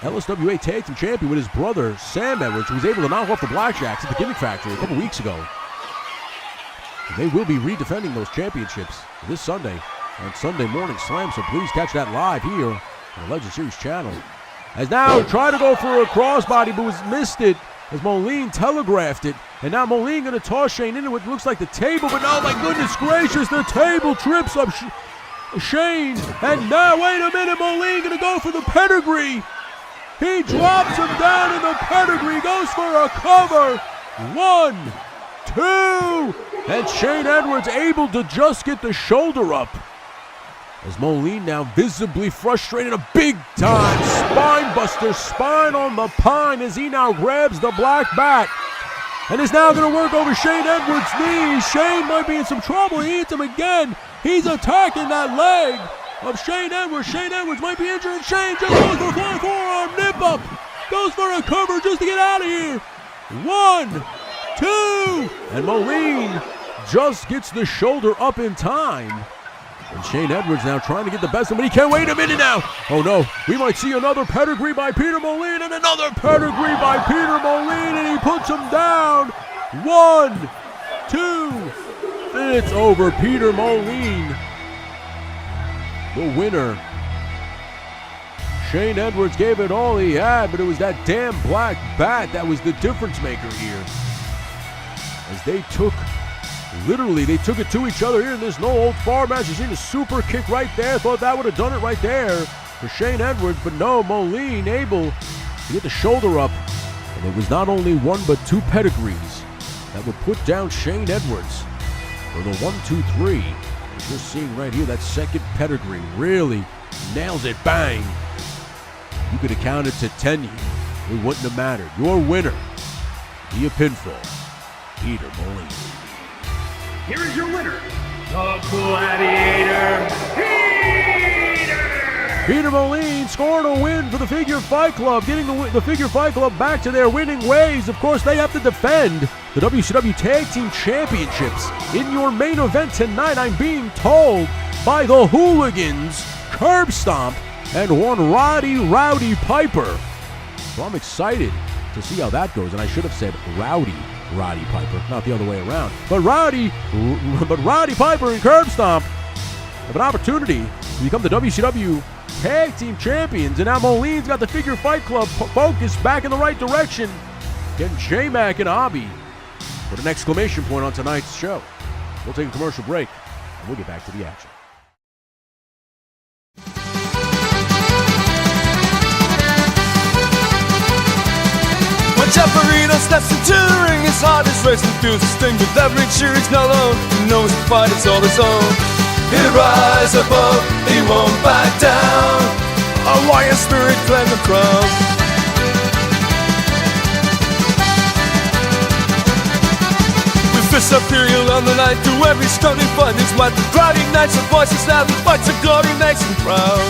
LSWA Tag Team Champion with his brother Sam Edwards, who was able to knock off the Blackjacks at the Gimmick Factory a couple weeks ago. They will be redefending those championships this Sunday on Sunday Morning Slam, so please catch that live here on the Legend Series channel. As now try to go for a crossbody, but was missed it as Moline telegraphed it. And now Moline going to toss Shane into what looks like the table, but oh my goodness gracious, the table trips up Shane. And now, wait a minute, Moline going to go for the pedigree. He drops him down in the pedigree, goes for a cover. 1, 2, and Shane Edwards able to just get the shoulder up. As Moline now visibly frustrated, a big time spine buster, spine on the pine as he now grabs the black bat. And is now going to work over Shane Edwards' knee. Shane might be in some trouble. He hits him again. He's attacking that leg of Shane Edwards. Shane Edwards might be injured. Shane just goes for a flying forearm. Nip up. Goes for a cover just to get out of here. 1, 2. And Moline just gets the shoulder up in time. And Shane Edwards now trying to get the best of him, but he can't wait a minute now. Oh no, we might see another pedigree by Peter Moline and another pedigree by Peter Moline, and he puts him down. 1, 2. It's over. Peter Moline, the winner. Shane Edwards gave it all he had, but it was that damn black bat that was the difference maker here. As they took it to each other here in this no-holds-barred match. You seen the super kick right there. Thought that would have done it right there for Shane Edwards, but no, Moline able to get the shoulder up. And it was not only one but two pedigrees that would put down Shane Edwards for the 1, 2, 3. You're just seeing right here that second pedigree really nails it. Bang! You could have counted to 10 here. It wouldn't have mattered. Your winner via pinfall, Peter Moline. Here is your winner, the Gladiator, Peter Moline scoring a win for the Figure Fight Club, getting the Figure Fight Club back to their winning ways. Of course, they have to defend the WCW Tag Team Championships in your main event tonight. I'm being told by the Hooligans, Curb Stomp, and one Rowdy Piper. So I'm excited to see how that goes, and I should have said Roddy Piper, not the other way around. But Roddy Piper and Curb Stomp have an opportunity to become the WCW Tag Team Champions, and now Moline's got the Figure Fight Club focused back in the right direction. Getting J-Mac and Abby with an exclamation point on tonight's show. We'll take a commercial break, and we'll get back to the action. Jeoparino steps into the ring, his heart is racing, feels the sting, with every cheer he's not alone. He knows the fight is all his own. He'll rise above, he won't back down. A lion spirit claim the crown. With fists up here, he'll on the night through every struggling fight. His might, the crowd ignites, the voices loud, the fights of glory, nice and proud.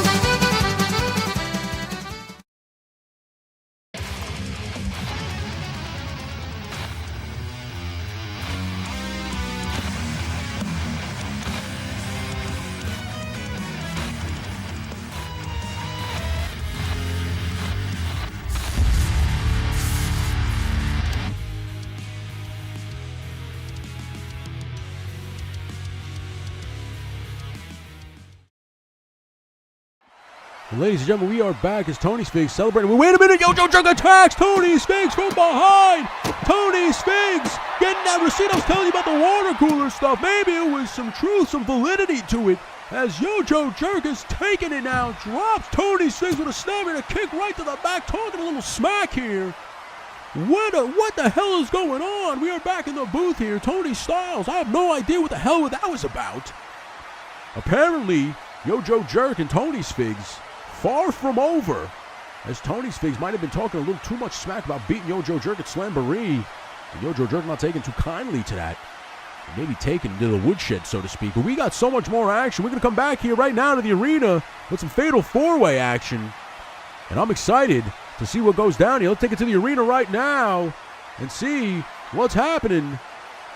Ladies and gentlemen, we are back as Tony Spiggs celebrating. Wait a minute, Yo-Joe Jerk attacks Tony Spiggs from behind. Tony Spiggs getting that receipt. I was telling you about the water cooler stuff. Maybe it was some truth, some validity to it. As Yo-Joe Jerk is taking it now, drops Tony Spiggs with a snap and a kick right to the back, talking a little smack here. What the hell is going on? We are back in the booth here. Tony Styles, I have no idea what the hell that was about. Apparently, Yo-Joe Jerk and Tony Spiggs far from over, as Tony Spiggs might have been talking a little too much smack about beating Yo-Joe Jerk at Slamboree. And Yo-Joe Jerk not taking too kindly to that. Maybe taken to the woodshed, so to speak. But we got so much more action. We're going to come back here right now to the arena with some fatal four-way action. And I'm excited to see what goes down here. Let's take it to the arena right now and see what's happening.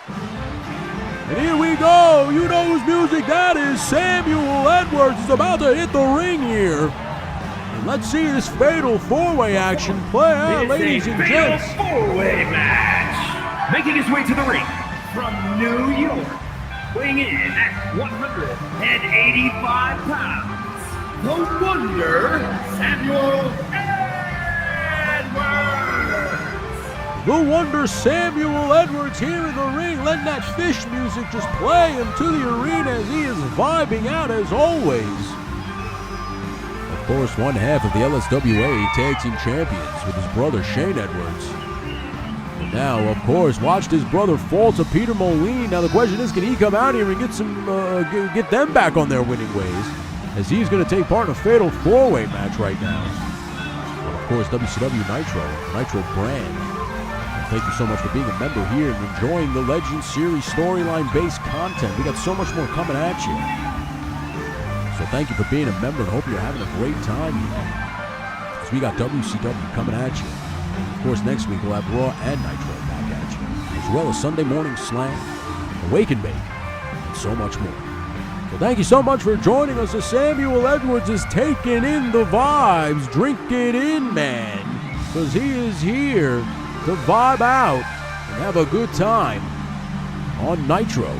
And here we go. You know whose music that is. Samuel Edwards is about to hit the ring here. And let's see this fatal four-way action play out, ladies and gents. It's a fatal four-way match. Making his way to the ring from New York, weighing in at 185 pounds, the Wonder Samuel Edwards. The Wonder Samuel Edwards here in the ring, letting that fish music just play him to the arena as he is vibing out as always. Of course, one half of the LSWA Tag Team Champions with his brother Shane Edwards. And now, of course, watched his brother fall to Peter Moline. Now the question is, can he come out here and get them back on their winning ways? as he's going to take part in a fatal four-way match right now. And of course, WCW Nitro brand. And thank you so much for being a member here and enjoying the Legends Series storyline-based content. We got so much more coming at you. So thank you for being a member and hope you're having a great time here. Because we got WCW coming at you. And of course, next week we'll have Raw and Nitro back at you, as well as Sunday Morning Slam, Awake and Bake, and so much more. So thank you so much for joining us as Samuel Edwards is taking in the vibes. Drink it in, man, because he is here to vibe out and have a good time on Nitro.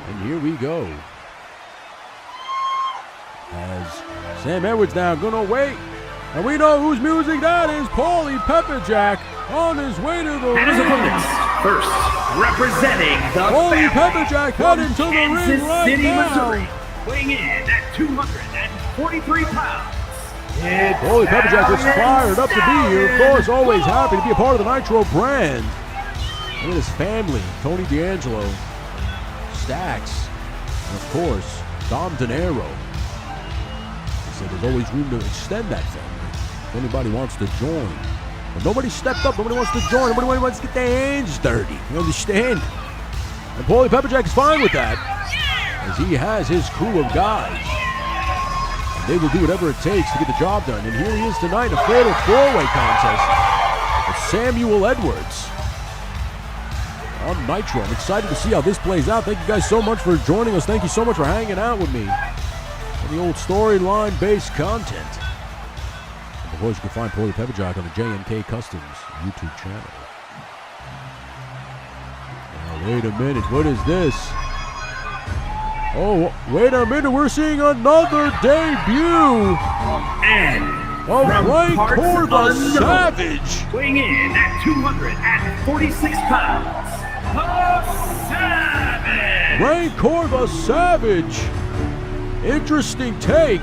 And here we go. As Sam Edwards now gonna wait. And we know whose music that is. Paulie Pepperjack on his way to the And his ring. opponents, first, representing the Paulie family Pepperjack heading to the Kansas ring right City, now. Missouri, weighing in at 243 pounds. Paulie Pepperjack is fired up to be here. Of course, always happy to be a part of the Nitro brand. And with his family, Tony D'Angelo, Stax, and of course, Dom De Niro. He said there's always room to extend that thing if anybody wants to join. But nobody stepped up. Nobody wants to join. Nobody wants to get their hands dirty. You understand? And Paulie Pepperjack is fine with that, as he has his crew of guys. And they will do whatever it takes to get the job done. And here he is tonight in a fatal four-way contest with Samuel Edwards on Nitro. I'm excited to see how this plays out. Thank you guys so much for joining us. Thank you so much for hanging out with me on the old storyline-based content. And of course, you can find Paulie Pepperjack on the JNK Customs YouTube channel. Now, wait a minute. What is this? Oh, wait a minute. We're seeing another debut And of from Rancor parts the unknown, Savage. weighing in at 246 pounds, the Savage. Rancor the Savage. Interesting take.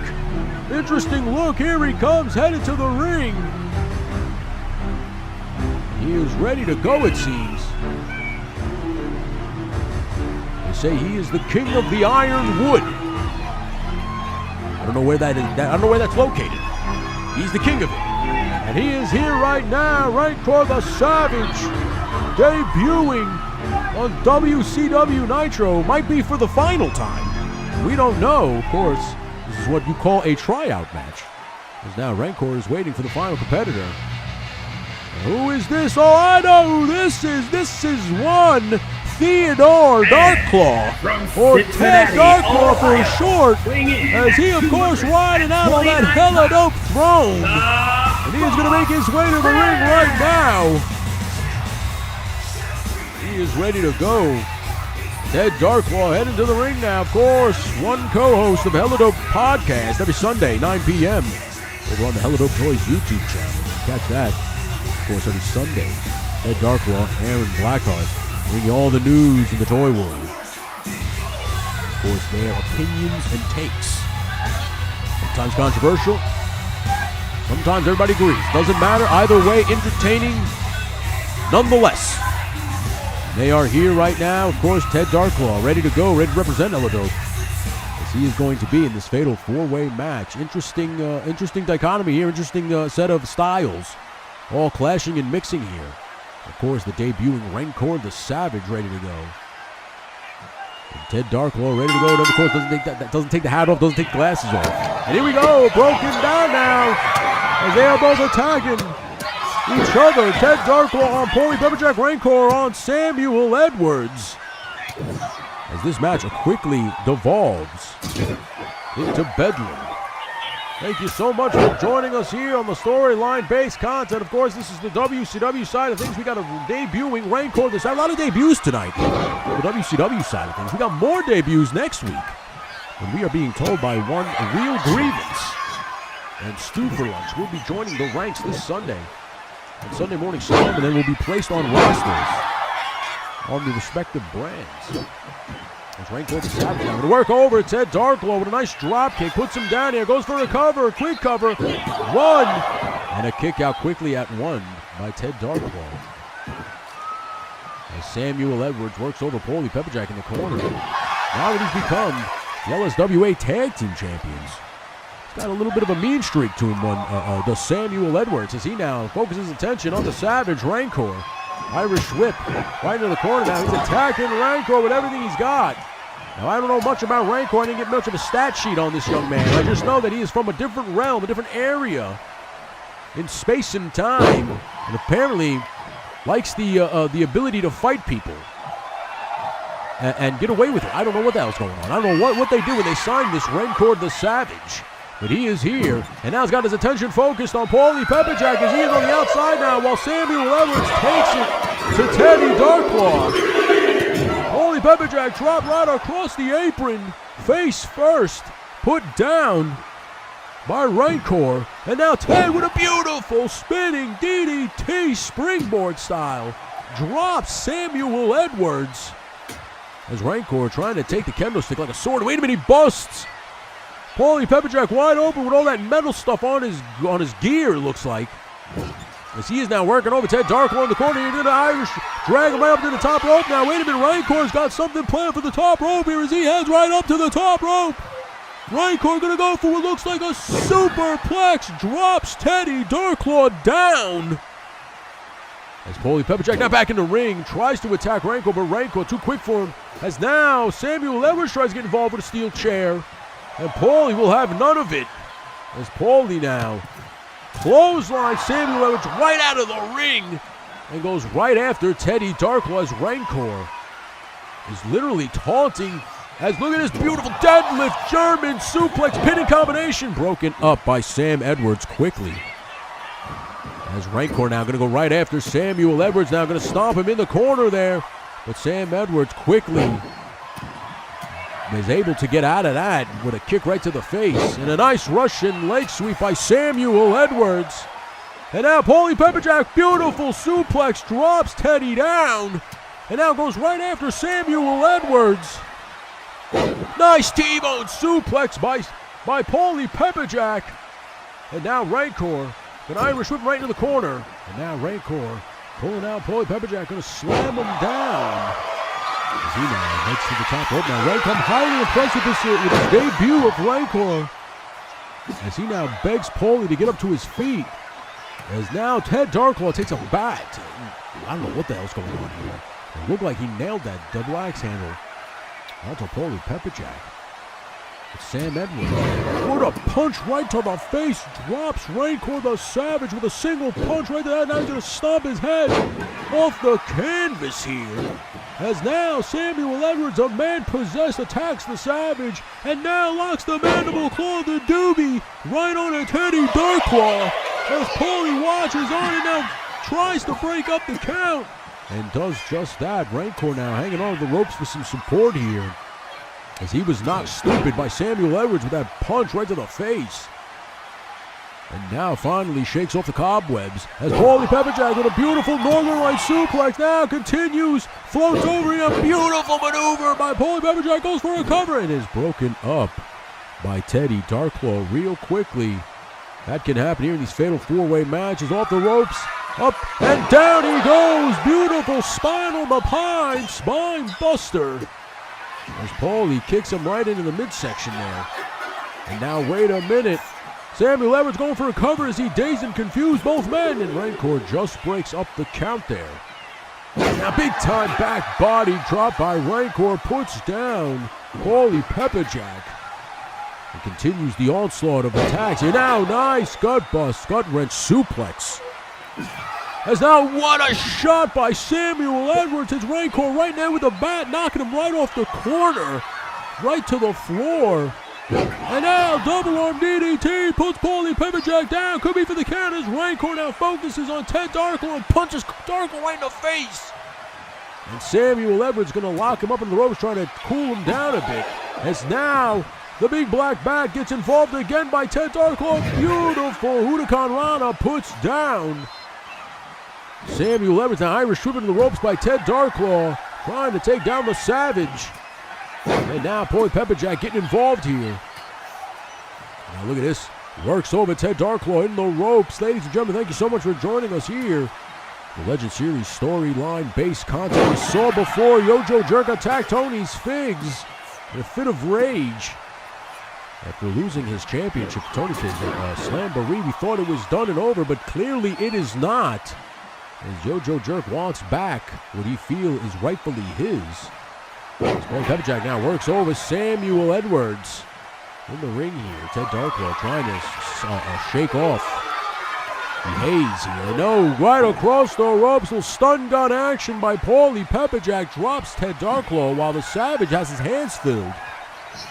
Interesting look. Here he comes, headed to the ring. He is ready to go, it seems. They say he is the king of the Iron Wood. I don't know where that is. I don't know where that's located. He's the king of it. And he is here right now. Rancor the Savage, debuting on WCW Nitro. Might be for the final time. We don't know, of course. This is what you call a tryout match. Because now Rancor is waiting for the final competitor. And who is this? Oh, I know who this is. This is one Theodore Darkclaw, or Ted Darkclaw for short, as he, of course, riding out on that hella dope throne. And he is going to make his way to the ring right now. He is ready to go. Ted Darklaw heading to the ring now. Of course, one co-host of Hella Dope Podcast every Sunday, 9 p.m. over on the Hella Dope Toys YouTube channel. Catch that. Of course, every Sunday. Ted Darklaw, Aaron Blackheart, bringing you all the news in the toy world. Of course, their opinions and takes. Sometimes controversial. Sometimes everybody agrees. Doesn't matter. Either way, entertaining nonetheless. They are here right now. Of course, Ted Darklaw, ready to go, ready to represent Hella Dope, as he is going to be in this fatal four-way match. Interesting dichotomy here. Interesting set of styles, all clashing and mixing here. Of course, the debuting Rancor the Savage ready to go. And Ted Darklaw ready to go. And of course, doesn't take the hat off, doesn't take the glasses off. And here we go, broken down now, as they are both attacking each other. Ted Darklaw on Paulie Pepperjack, Rancor on Samuel Edwards. As this match quickly devolves into bedlam. Thank you so much for joining us here on the storyline-based content. Of course, this is the WCW side of things. We got a debuting Rancor. There's a lot of debuts tonight. The WCW side of things. We got more debuts next week, when we are being told by one Real Grievance and Stu for Lunch will be joining the ranks this Sunday on Sunday Morning Slam, and then will be placed on rosters on the respective brands. As Rancor the Savage going to work over Ted Darklaw with a nice drop kick, puts him down here, goes for a cover, a quick cover, one, and a kick out quickly at one by Ted Darklaw. As Samuel Edwards works over Paulie Pepperjack in the corner. Now that he's become the LSWA Tag Team Champions, he's got a little bit of a mean streak to him, does Samuel Edwards, as he now focuses attention on the Savage Rancor. Irish whip right into the corner now. He's attacking Rancor with everything he's got. Now, I don't know much about Rancor. I didn't get much of a stat sheet on this young man. I just know that he is from a different realm, a different area in space and time, and apparently likes the ability to fight people and get away with it. I don't know what the hell's going on. I don't know what they do when they sign this Rancor the Savage. But he is here, and now he's got his attention focused on Paulie Pepperjack as he is on the outside now, while Samuel Edwards takes it to Teddy Darklaw. Paulie Pepperjack dropped right across the apron, face first, put down by Rancor, and now Ted with a beautiful spinning DDT springboard style drops Samuel Edwards as Rancor trying to take the kendo stick like a sword. Wait a minute, he busts Paulie Pepperjack wide open with all that metal stuff on his gear, it looks like. As he is now working over Ted Darklaw in the corner. He did an Irish drag him right up to the top rope. Now, wait a minute, Rancor's got something planned for the top rope here as he heads right up to the top rope. Rancor gonna go for what looks like a superplex, drops Teddy Darklaw down. As Paulie Pepperjack now back in the ring, tries to attack Rancor, but Rancor too quick for him. As now Samuel Edwards tries to get involved with a steel chair. And Paulie will have none of it. As Paulie now clothesline Samuel Edwards right out of the ring and goes right after Teddy Darklaw as Rancor is literally taunting. As look at this beautiful deadlift German suplex pinning combination broken up by Sam Edwards quickly. As Rancor now going to go right after Samuel Edwards, now going to stomp him in the corner there. But Sam Edwards quickly is able to get out of that with a kick right to the face. And a nice Russian leg sweep by Samuel Edwards. And now Paulie Pepperjack, beautiful suplex, drops Teddy down. And now goes right after Samuel Edwards. Nice T-bone suplex by Paulie Pepperjack. And now Rancor, an Irish whip right into the corner. And now Rancor pulling out Paulie Pepperjack, going to slam him down. As he now heads to the top rope. Now Rancor highly impressed with his debut of Rancor. As he now begs Paulie to get up to his feet. As now Ted Darklaw takes a bat. I don't know what the hell's going on here. It looked like he nailed that double axe handle onto Paulie Pepperjack. But Sam Edwards, what a punch right to the face, drops Rancor the Savage with a single punch right to that. Now he's going to stomp his head off the canvas here. As now Samuel Edwards, a man possessed, attacks the Savage and now locks the mandible claw of the doobie right on a Teddy Darklaw. As Paulie watches on and now tries to break up the count and does just that. Rancor now hanging on to the ropes for some support here, as he was knocked stupid by Samuel Edwards with that punch right to the face. And now finally shakes off the cobwebs as Paulie Pepperjack with a beautiful Northern Light suplex now continues, floats over him, beautiful maneuver by Paulie Pepperjack, goes for a cover and is broken up by Teddy Darklaw real quickly. That can happen here in these fatal four-way matches. Off the ropes, up and down he goes, beautiful spinal behind, spine buster. As Paulie kicks him right into the midsection there. And now wait a minute. Samuel Edwards going for a cover as he dazed and confused both men. And Rancor just breaks up the count there. Now big time back body drop by Rancor puts down Paulie Pepperjack. And continues the onslaught of attacks. And now nice gut bust, gut wrench suplex. As now what a shot by Samuel Edwards. His Rancor right now with the bat, knocking him right off the corner, right to the floor. And now double arm DDT puts Paulie Pepperjack down. Could be for the count as Rancor now focuses on Ted Darklaw and punches Darklaw right in the face. And Samuel Edwards going to lock him up in the ropes, trying to cool him down a bit. As now the big black bat gets involved again by Ted Darklaw. Beautiful Huracan Rana puts down Samuel Edwards. Now Irish whip into the ropes by Ted Darklaw, trying to take down the Savage. And now Paulie Pepperjack getting involved here. Now look at this. Works over Ted Darklaw in the ropes. Ladies and gentlemen, thank you so much for joining us here The Legend Series storyline-based content we saw before. Yojo Jerk attacked Tony's Figs in a fit of rage. After losing his championship, Tony Figs Slamboree, we thought it was done and over, but clearly it is not. As Yojo Jerk wants back what he feels is rightfully his. Paulie Pepperjack now works over Samuel Edwards. In the ring here, Ted Darklo trying to shake off Hayes here. No, right across the ropes. Little stun gun action by Paulie Pepperjack drops Ted Darklo while the Savage has his hands filled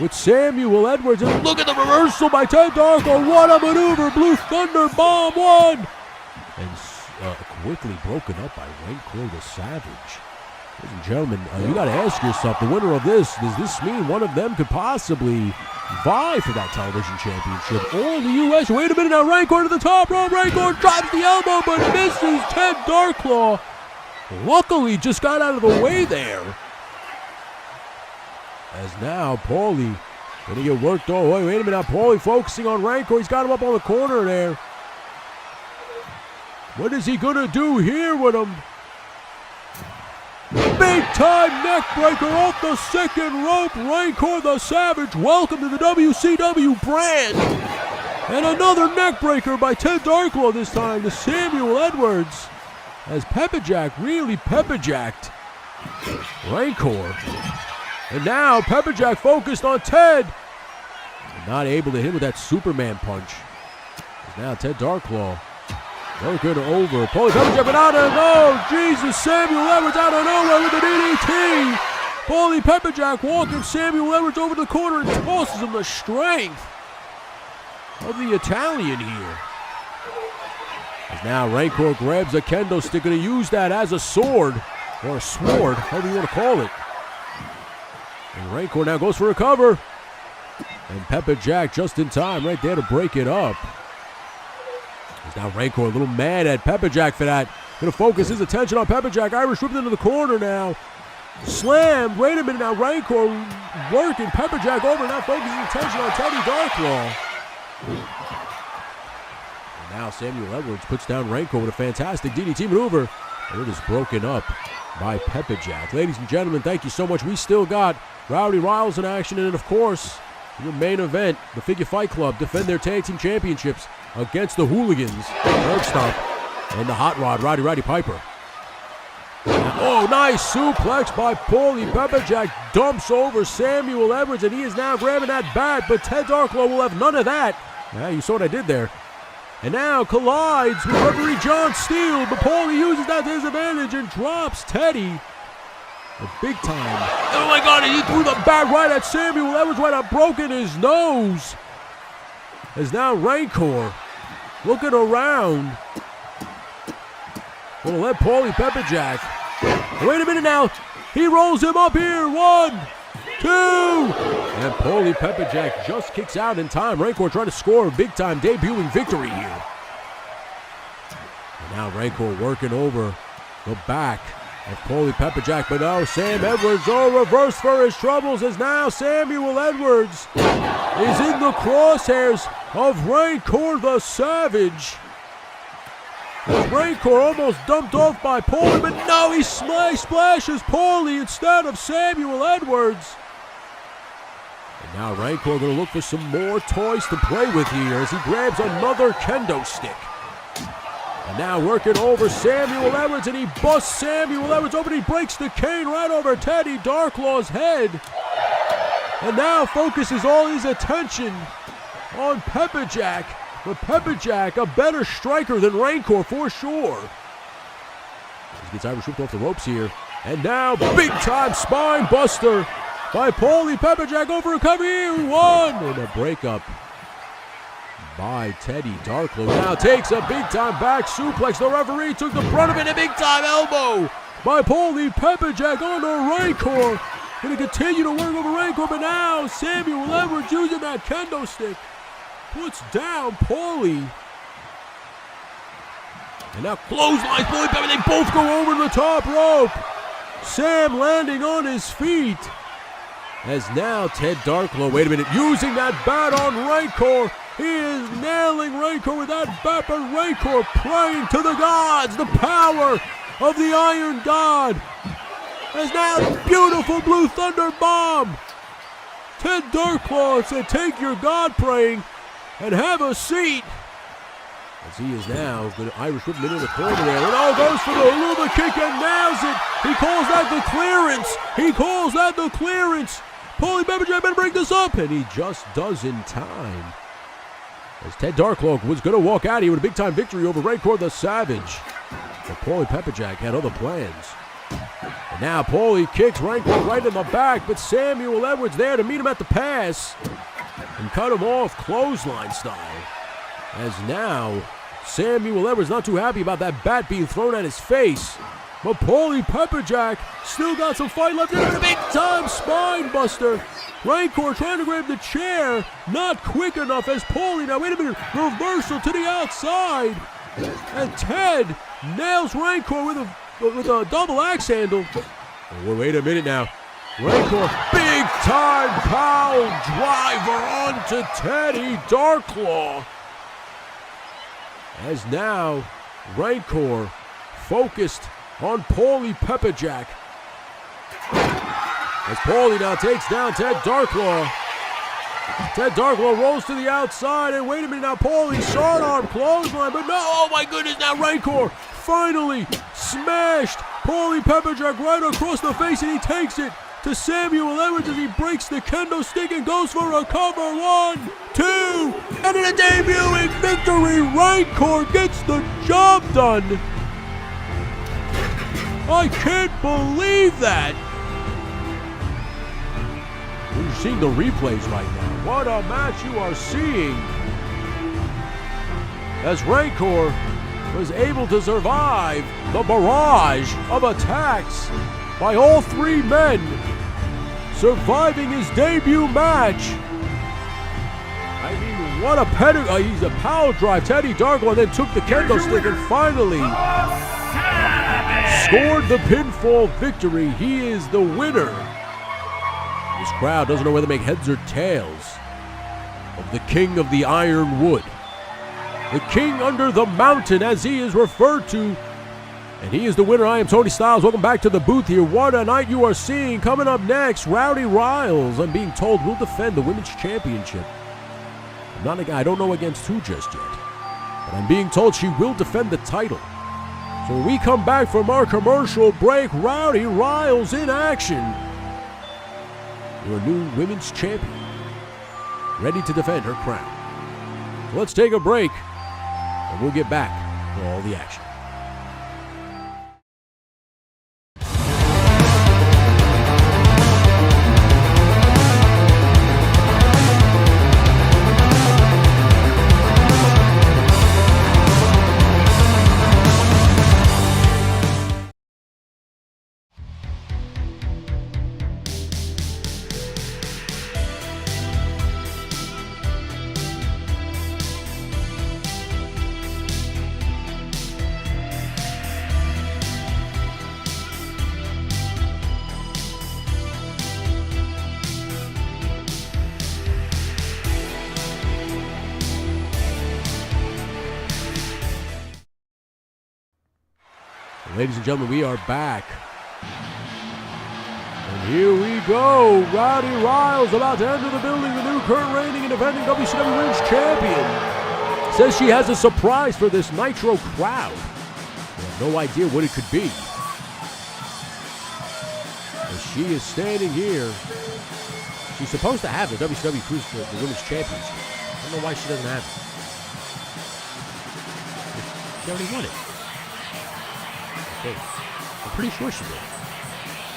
with Samuel Edwards. And look at the reversal by Ted Darklo. What a maneuver. Blue Thunder Bomb 1. And quickly broken up by Rancor the Savage. Ladies and gentlemen, you got to ask yourself, the winner of this, does this mean one of them could possibly vie for that television championship or the U.S.? Wait a minute now, Rancor to the top rope. Rancor drops the elbow but misses Ted Darklo. Luckily, just got out of the way there. As now, Paulie going to get worked over. Wait a minute now, Paulie focusing on Rancor. He's got him up on the corner there. What is he going to do here with him? Big time neck breaker off the second rope. Rancor the Savage, welcome to the WCW brand. And another neck breaker by Ted Darklo this time to Samuel Edwards. As Pepperjack really pepperjacked Rancor. And now Pepperjack focused on Ted. Not able to hit with that Superman punch. Now Ted Darklo working over. Paulie Pepperjack, but out of Jesus, Samuel Edwards out of nowhere with the DDT. Paulie Pepperjack walking Samuel Edwards over the corner and tosses him. The strength of the Italian here. As now Rancor grabs a kendo stick, going to use that as a sword, or a sword, however you want to call it. And Rancor now goes for a cover. And Pepperjack just in time right there to break it up. Now Rancor a little mad at Pepperjack for that. Going to focus his attention on Pepperjack. Irish whipped into the corner now. Slammed. Wait a minute now. Rancor working Pepperjack over. Now focusing attention on Teddy Darklo. And now Samuel Edwards puts down Rancor with a fantastic DDT maneuver. And it is broken up by Pepperjack. Ladies and gentlemen, thank you so much. We still got Rowdy Riles in action. And of course, your main event, the Figure Fight Club defend their tag team championships against the Hooligans, Curb Stomp, and the Hot Rod, Roddy Piper. Oh, nice suplex by Paulie Pepperjack. Dumps over Samuel Edwards, and he is now grabbing that bat, but Ted Darklo will have none of that. Yeah, you saw what I did there. And now collides with referee John Steele, but Paulie uses that to his advantage and drops Teddy. Big time. Oh my God, he threw the bat right at Samuel Edwards, right up, broken his nose. As now Rancor looking around. Gonna let Paulie Pepperjack. Wait a minute now. He rolls him up here. 1, 2. And Paulie Pepperjack just kicks out in time. Rancor trying to score a big time debuting victory here. And now Rancor working over the back of Paulie Pepperjack, but now Sam Edwards, reverse for his troubles, as now Samuel Edwards is in the crosshairs of Rancor the Savage. As Rancor almost dumped off by Paulie, but no, he splashes Paulie instead of Samuel Edwards. And now Rancor going to look for some more toys to play with here as he grabs another kendo stick. And now working over Samuel Edwards, and he busts Samuel Edwards open. He breaks the cane right over Teddy Darklaw's head. And now focuses all his attention on Pepperjack. But Pepperjack, a better striker than Rancor for sure. He gets Irish whipped off the ropes here. And now big time spine buster by Paulie Pepperjack over a cover here. 1 and a breakup by Teddy Darklo. Now takes a big time back suplex. The referee took the brunt of it. A big time elbow by Paulie Pepperjack onto Rancor. Going to continue to work over Rancor, but now Samuel Edwards using that kendo stick puts down Paulie. And now clotheslines Paulie Pepperjack. They both go over the top rope. Sam landing on his feet. As now Ted Darklo, wait a minute, using that bat on Rancor. He is nailing Rancor with that bat, but Rancor praying to the gods, the power of the Iron God. As now the beautiful Blue Thunder Bomb. Ted Darklaw said, take your God praying and have a seat. As he is now going to Irish whip him into the corner there. And goes for the Aluma kick and nails it. He calls that the clearance. He calls that the clearance. Paulie Pepperjack better break this up. And he just does in time. As Ted Darklaw was going to walk out here with a big-time victory over Rancor the Savage. But Paulie Pepperjack had other plans. And now Paulie kicks Rancor right in the back, but Samuel Edwards there to meet him at the pass and cut him off clothesline style. As now Samuel Edwards not too happy about that bat being thrown at his face. But Paulie Pepperjack still got some fight left in it. A big-time spine buster. Rancor trying to grab the chair, not quick enough as Paulie, now wait a minute, reversal to the outside. And Ted nails Rancor with a double axe handle. Oh, wait a minute now. Rancor, big-time power driver onto Teddy Darklaw. As now Rancor focused on Paulie Pepperjack. As Paulie now takes down Ted Darklaw. Ted Darklaw rolls to the outside, and wait a minute now, Paulie short arm clothesline, but no, oh my goodness, now Rancor finally smashed Paulie Pepperjack right across the face, and he takes it to Samuel Edwards as he breaks the kendo stick and goes for a cover. 1, 2, and in a debuting victory, Rancor gets the job done. I can't believe that. You're seeing the replays right now. What a match you are seeing. As Rancor was able to survive the barrage of attacks by all three men, surviving his debut match. I mean, what a pedigree. He's a power drive. Teddy Darklaw then took the kendo stick and finally scored the pinfall victory. He is the winner. This crowd doesn't know whether to make heads or tails of the King of the Iron Wood. The King under the mountain, as he is referred to. And he is the winner. I am Tony Styles. Welcome back to the booth here. What a night you are seeing. Coming up next, Rowdy Riles, I'm being told, will defend the Women's Championship. I don't know against who just yet. But I'm being told she will defend the title. So when we come back from our commercial break, Rowdy Riles in action. Your new Women's Champion. Ready to defend her crown. So let's take a break. And we'll get back to all the action. Ladies and gentlemen, we are back. And here we go. Rowdy Riles about to enter the building, the new current reigning and defending WCW Women's Champion. Says she has a surprise for this Nitro crowd. We have no idea what it could be. As she is standing here. She's supposed to have the WCW the Women's Championship. I don't know why she doesn't have it. She already won it. I'm pretty sure she did.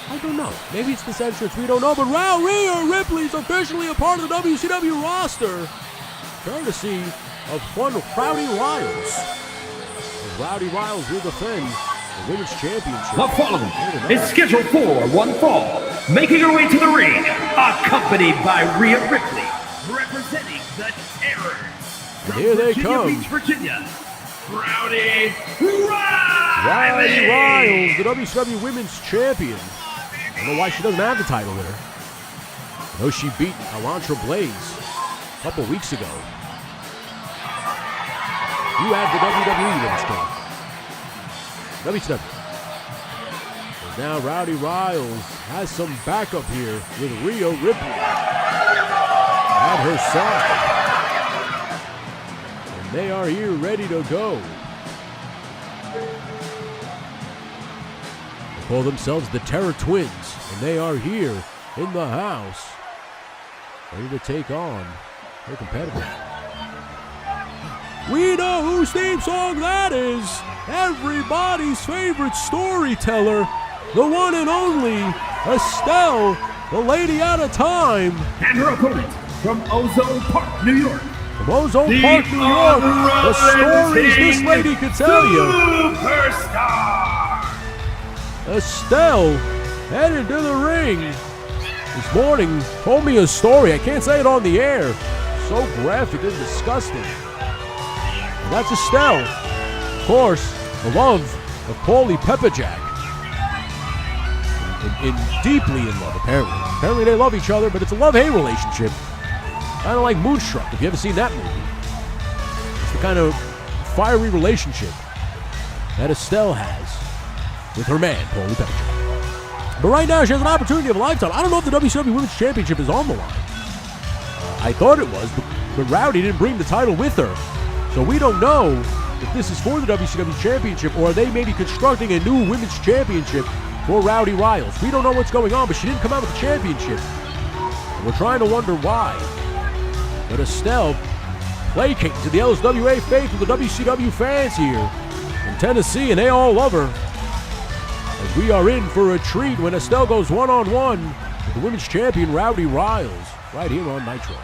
I don't know. Maybe it's this entrance. We don't know. But Rhea Ripley's officially a part of the WCW roster. Courtesy of one Rowdy Riles. And Rowdy Riles will defend the Women's Championship. The following is scheduled for one fall. Making her way to the ring, accompanied by Rhea Ripley, representing the Terrors. And here they come. Beach, Virginia. Rowdy Riles! Rowdy Riles, the WCW Women's Champion. I don't know why she doesn't have the title with her. I know she beat Elantra Blaze a couple weeks ago. You have the WWE Women's Champion. WCW. And now Rowdy Riles has some backup here with Rhea Ripley at her side. And they are here ready to go. They call themselves the Terror Twins, and they are here in the house, ready to take on their competitor. We know whose theme song that is. Everybody's favorite storyteller, the one and only Estelle, the lady out of time. And her opponent from Ozone Park, New York. From Ozone Park, New York, the stories this lady could tell you. Superstar! Estelle headed to the ring this morning, told me a story. I can't say it on the air. So graphic and disgusting. And that's Estelle. Of course, the love of Paulie Pepperjack. And deeply in love, apparently. Apparently they love each other, but it's a love-hate relationship. Kind of like Moonstruck, if you ever seen that movie. It's the kind of fiery relationship that Estelle has with her man, Paulie Pepperjack. But right now, she has an opportunity of a lifetime. I don't know if the WCW Women's Championship is on the line. I thought it was, but Rowdy didn't bring the title with her. So we don't know if this is for the WCW Championship or are they maybe constructing a new Women's Championship for Rowdy Riles. We don't know what's going on, but she didn't come out with the championship. And we're trying to wonder why. But Estelle placating to the LSWA faith of the WCW fans here in Tennessee, and they all love her. As we are in for a treat when Estelle goes one-on-one with the Women's Champion Rowdy Riles right here on Nitro.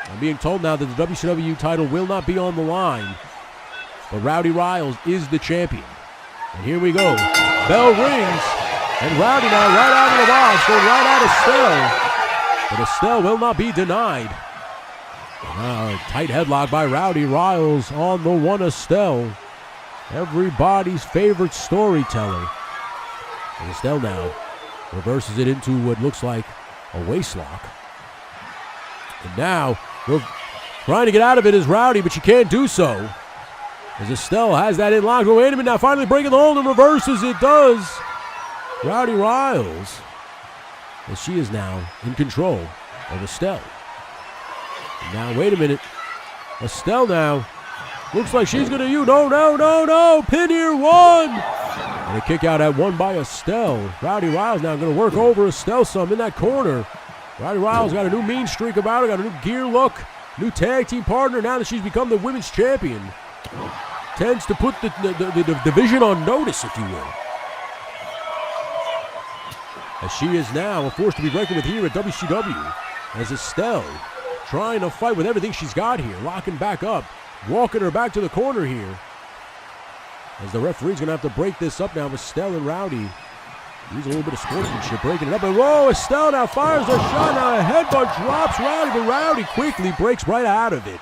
I'm being told now that the WCW title will not be on the line, but Rowdy Riles is the champion. And here we go. Bell rings, and Rowdy now right out of the box, going right at Estelle. But Estelle will not be denied. Now, a tight headlock by Rowdy Riles on the one Estelle. Everybody's favorite storyteller. And Estelle now reverses it into what looks like a waistlock. And now, we're trying to get out of it as Rowdy, but she can't do so. As Estelle has that in lock. But wait a minute now, finally breaking the hold and reverses it does. Rowdy Riles, as she is now in control of Estelle. And now, wait a minute. Estelle now looks like she's going to use. No. Pin here, one. And a kick out at one by Estelle. Rowdy Riles now going to work over Estelle some in that corner. Rowdy Riles got a new mean streak about her, got a new gear look, new tag team partner now that she's become the women's champion. Tends to put the division on notice, if you will. As she is now a force to be reckoned with here at WCW. As Estelle trying to fight with everything she's got here, locking back up, walking her back to the corner here. As the referee's going to have to break this up now with Estelle and Rowdy. Use a little bit of sportsmanship, breaking it up. And whoa, Estelle now fires a shot. Now a headbutt drops Rowdy, but Rowdy quickly breaks right out of it.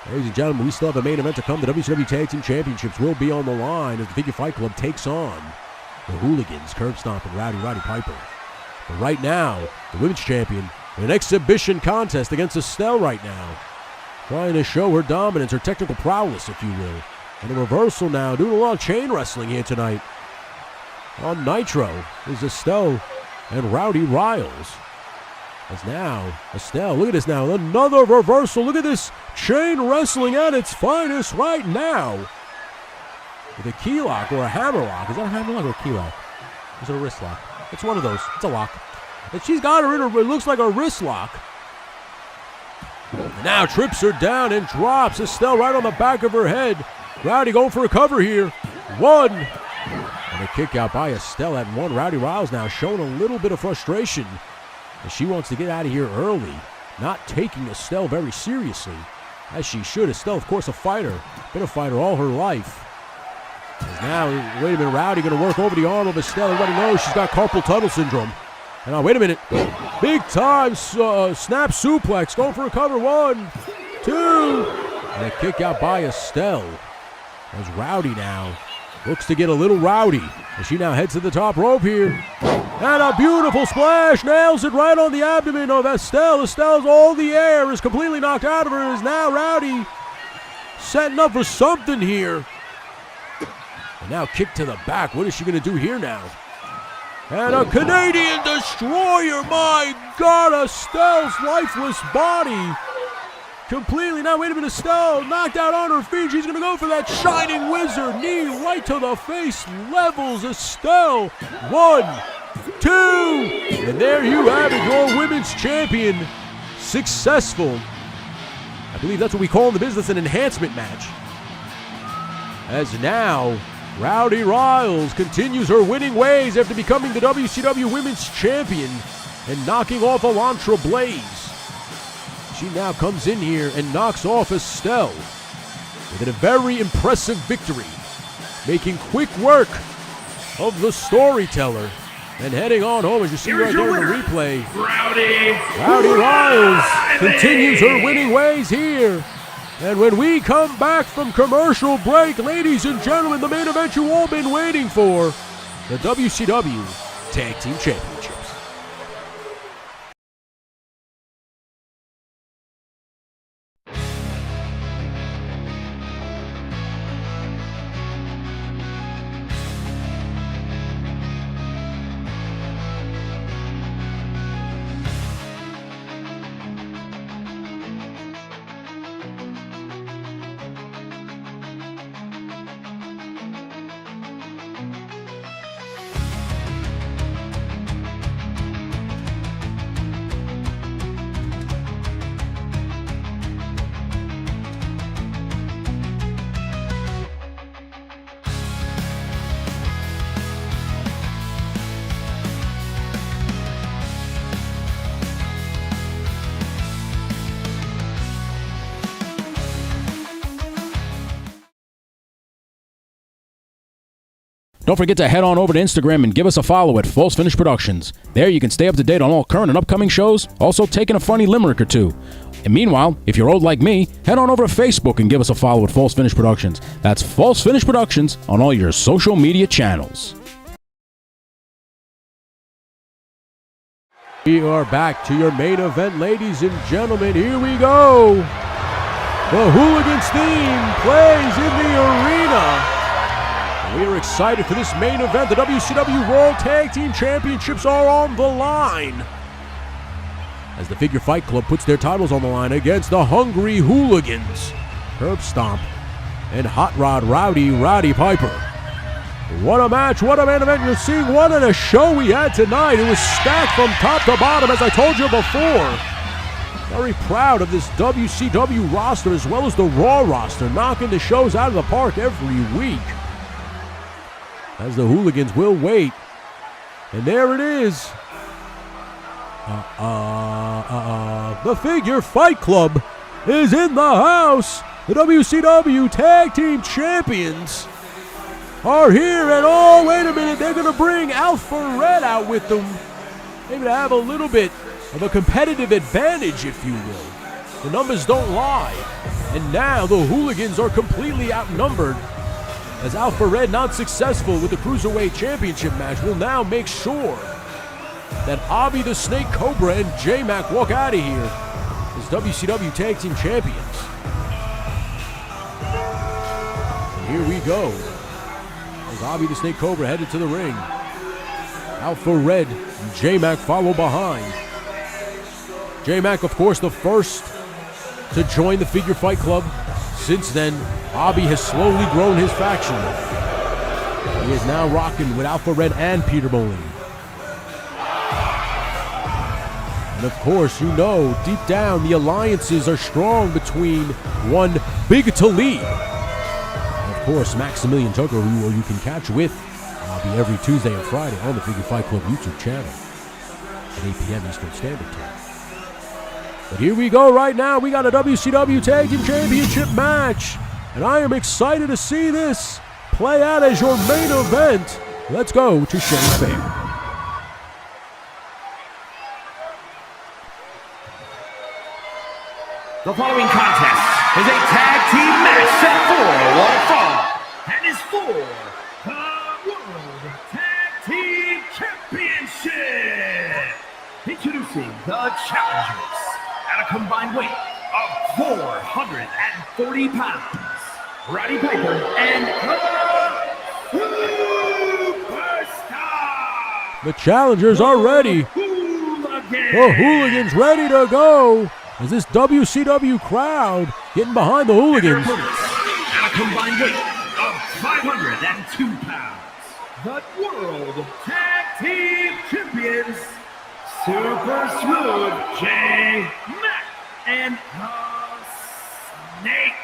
Ladies and gentlemen, we still have the main event to come. The WCW Tag Team Championships will be on the line as the Figure Fight Club takes on the Hooligans, Curb Stomp and Roddy Piper. But right now, the Women's Champion in an exhibition contest against Estelle right now. Trying to show her dominance, her technical prowess, if you will. And a reversal now, doing a lot of chain wrestling here tonight. On Nitro is Estelle and Rowdy Riles. As now, Estelle, look at this now, another reversal. Look at this chain wrestling at its finest right now. With a key lock or a hammer lock. Is that a hammer lock or a key lock? Is it a wrist lock? It's one of those. It's a lock. And she's got her in her, it looks like a wrist lock. And now trips her down and drops Estelle right on the back of her head. Rowdy going for a cover here. One. And a kick out by Estelle at one. Rowdy Riles now showing a little bit of frustration as she wants to get out of here early. Not taking Estelle very seriously, as she should. Estelle, of course, a fighter. Been a fighter all her life. As now, wait a minute, Rowdy going to work over the arm of Estelle. Everybody knows she's got carpal tunnel syndrome. And now, wait a minute. Big time snap suplex. Going for a cover. 1, 2. And a kick out by Estelle. As Rowdy now looks to get a little rowdy. As she now heads to the top rope here. And a beautiful splash. Nails it right on the abdomen of Estelle. Estelle's all the air is completely knocked out of her. Is now Rowdy setting up for something here. And now kick to the back. What is she going to do here now? And a Canadian Destroyer. My God, Estelle's lifeless body. Completely. Now, wait a minute. Estelle knocked out on her feet. She's going to go for that Shining Wizard. Knee right to the face. Levels Estelle. 1, 2. And there you have it. Your women's champion. Successful. I believe that's what we call in the business an enhancement match. As now, Rowdy Riles continues her winning ways after becoming the WCW Women's Champion and knocking off Elantra Blaze. She now comes in here and knocks off Estelle with a very impressive victory, making quick work of the storyteller and heading on home. As you see right there in the replay, Rowdy Riles continues her winning ways here. And when we come back from commercial break, ladies and gentlemen, the main event you all been waiting for, the WCW Tag Team Championships. Don't forget to head on over to Instagram and give us a follow at False Finish Productions. There you can stay up to date on all current and upcoming shows, also taking a funny limerick or two. And meanwhile, if you're old like me, head on over to Facebook and give us a follow at False Finish Productions. That's False Finish Productions on all your social media channels. We are back to your main event, ladies and gentlemen. Here we go. The Hooligans theme plays in the arena. We are excited for this main event. The WCW World Tag Team Championships are on the line as the Figure Fight Club puts their titles on the line against the Hungry Hooligans, Herb Stomp and Hot Rod Rowdy Piper. What a match, what a main event you're seeing. What a show we had tonight. It was stacked from top to bottom, as I told you before. Very proud of this WCW roster as well as the Raw roster, knocking the shows out of the park every week. As the Hooligans will wait. And there it is. The Figure Fight Club is in the house. The WCW Tag Team Champions are here. And oh, wait a minute. They're going to bring Alpha Red out with them. Maybe to have a little bit of a competitive advantage, if you will. The numbers don't lie. And now the Hooligans are completely outnumbered, as Alpha Red, not successful with the Cruiserweight Championship match, will now make sure that Avi the Snake Cobra and J-Mac walk out of here as WCW Tag Team Champions. And here we go, as Avi the Snake Cobra headed to the ring. Alpha Red and J-Mac follow behind. J-Mac, of course, the first to join the Figure Fight Club. Since then, Avi has slowly grown his faction. He is now rocking with Alpha Red and Peter Moline. And of course, you know, deep down, the alliances are strong between one Big Talib. And of course, Maximilian Tucker, who you can catch with Avi every Tuesday and Friday on the Figure Fight Club YouTube channel at 8 p.m. Eastern Standard Time. But here we go right now. We got a WCW Tag Team Championship match. And I am excited to see this play out as your main event. Let's go to Shane Fair. The following contest is a tag team match set for one fall and is for the World Tag Team Championship. Introducing the challengers at a combined weight of 440 pounds. Roddy Piper, and Superstar. The challengers are ready. The Hooligans ready to go. As this WCW crowd getting behind the Hooligans. At a combined weight of 502 pounds, the World Tag Team Champions, Super Smooth J Mac and the Snake,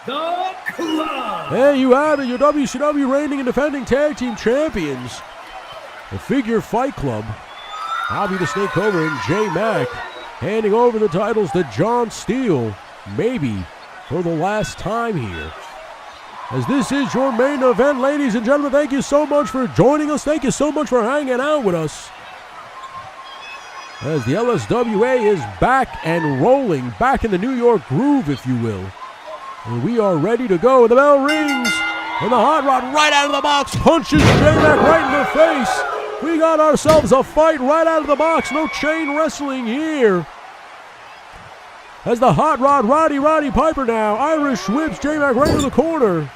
the Club. There you have it, your WCW reigning and defending tag team champions. The Figure Fight Club. Bobby the Snake Cobra and J Mac handing over the titles to John Steele, maybe for the last time here. As this is your main event, ladies and gentlemen, thank you so much for joining us. Thank you so much for hanging out with us. As the LSWA is back and rolling, back in the New York groove, if you will. And we are ready to go. The bell rings, and the Hot Rod right out of the box punches J-Mac right in the face. We got ourselves a fight right out of the box. No chain wrestling here. As the Hot Rod, Roddy Piper now, Irish whips J-Mac right to the corner.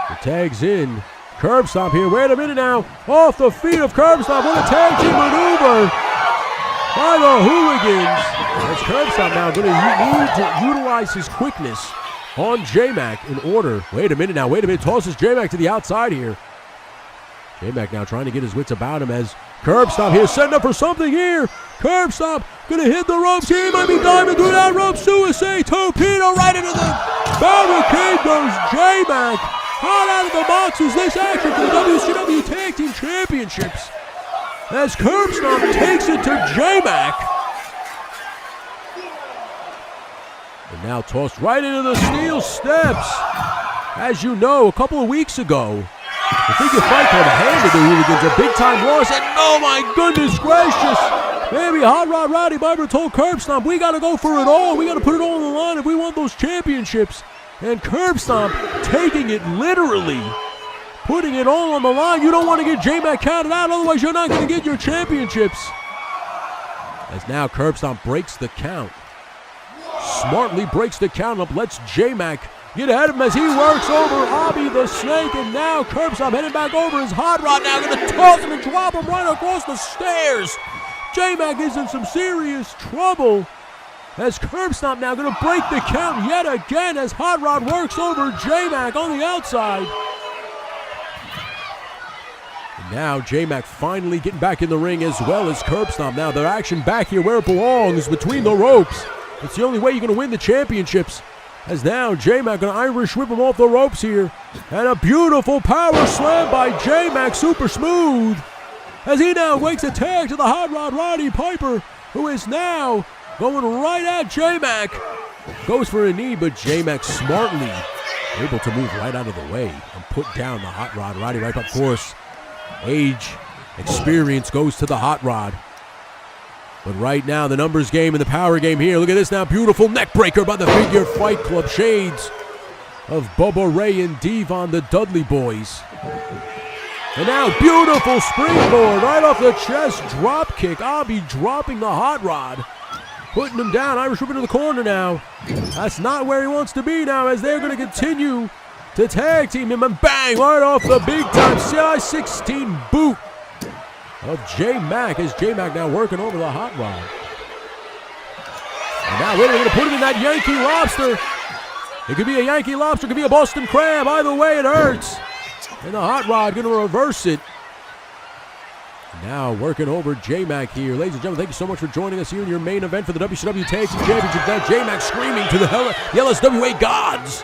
The tag's in. Curb stomp here. Wait a minute now. Off the feet of Curb stomp. What a tag team maneuver by the Hooligans. As Curb stomp now going to need to utilize his quickness on J-Mac in order. Wait a minute now. Wait a minute. Tosses J-Mac to the outside here. J-Mac now trying to get his wits about him as Curb stomp here, setting up for something here. Curb stomp, gonna hit the ropes here. He might be diving through that rope. Suicide torpedo right into the barricade goes J-Mac. Hot out of the box is this action for the WCW Tag Team Championships. As Curb stomp takes it to J-Mac. And now tossed right into the steel steps. As you know, a couple of weeks ago, the Figure Fight Club handed the Hooligans a big-time loss, and oh my goodness gracious! Maybe Hot Rod Roddy Piper told Curb Stomp, we got to go for it all. We got to put it all on the line if we want those championships. And Curb Stomp taking it literally, putting it all on the line. You don't want to get J-Mac counted out, otherwise you're not going to get your championships. As now Curb Stomp breaks the count. Smartly breaks the count up, lets J-Mac get ahead of him as he works over Bobby the Snake, and now Curb Stomp heading back over his Hot Rod now, going to toss him and drop him right across the stairs. J-Mac is in some serious trouble as Curb Stomp now going to break the count yet again as Hot Rod works over J-Mac on the outside. And now J-Mac finally getting back in the ring as well as Curb Stomp. Now their action back here where it belongs, between the ropes. It's the only way you're going to win the championships. As now J-Mac going to Irish whip him off the ropes here. And a beautiful power slam by J-Mac, super smooth. As he now makes a tag to the Hot Rod Roddy Piper, who is now going right at J-Mac. Goes for a knee, but J-Mac smartly able to move right out of the way and put down the Hot Rod Roddy right up course. Age, experience goes to the Hot Rod. But right now, the numbers game and the power game here. Look at this now. Beautiful neck breaker by the Figure Fight Club. Shades of Bubba Ray and Devon, the Dudley Boys. And now, beautiful springboard right off the chest. Drop kick. Abby dropping the Hot Rod. Putting him down. Irish whip into the corner now. That's not where he wants to be now, as they're going to continue to tag team him. And bang, right off the big time size 16 boot of J-Mac, as J-Mac now working over the Hot Rod. And now they're going to put him in that Yankee Lobster. It could be a Yankee Lobster, it could be a Boston Crab. Either way, it hurts. And the Hot Rod going to reverse it. Now working over J-Mac here. Ladies and gentlemen, thank you so much for joining us here in your main event for the WCW Tag Team Championship. Now J-Mac screaming to the LSWA gods,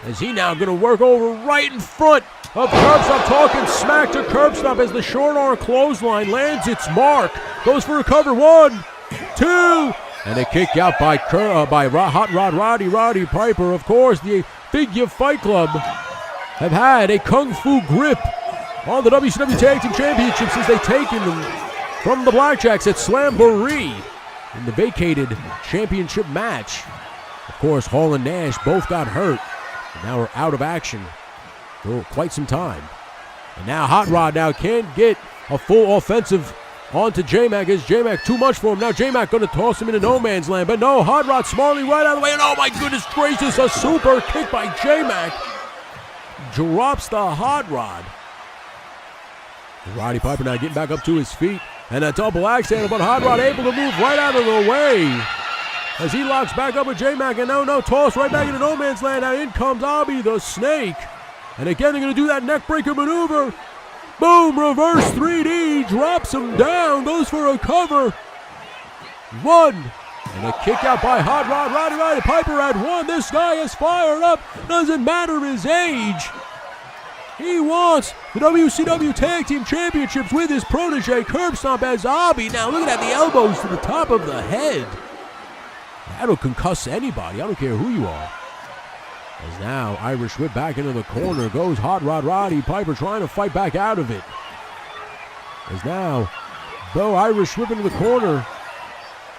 as he now going to work over right in front of Curb Stomp, talking smack to Curb Stomp as the short arm clothesline lands its mark. Goes for a cover, 1, 2, and a kick out by Hot Rod Roddy Piper. Of course, the Figure Fight Club have had a kung fu grip on the WCW Tag Team Championship since they've taken them from the Blackjacks at Slamboree in the vacated championship match. Of course, Hall and Nash both got hurt, and now are out of action for quite some time. And now Hot Rod now can't get a full offensive On to J-Mac. Is J-Mac too much for him? Now J-Mac going to toss him into no man's land. But no, Hot Rod smartly right out of the way. And oh my goodness gracious, a super kick by J-Mac. Drops the Hot Rod. Roddy Piper now getting back up to his feet. And a double axe handle, but Hot Rod able to move right out of the way. As he locks back up with J-Mac. And no, toss right back into no man's land. Now in comes Abi the Snake. And again, they're going to do that neck breaker maneuver. Boom, reverse 3D, drops him down, goes for a cover. 1, and a kick out by Hot Rod. Roddy Piper at 1. This guy is fired up, doesn't matter his age. He wants the WCW Tag Team Championships with his protege, Curb Stomp, as Abi. Now look at that, the elbows to the top of the head. That'll concuss anybody, I don't care who you are. As now, Irish Whip back into the corner. Goes Hot Rod Roddy Piper trying to fight back out of it. As now, Bo Irish Whip into the corner.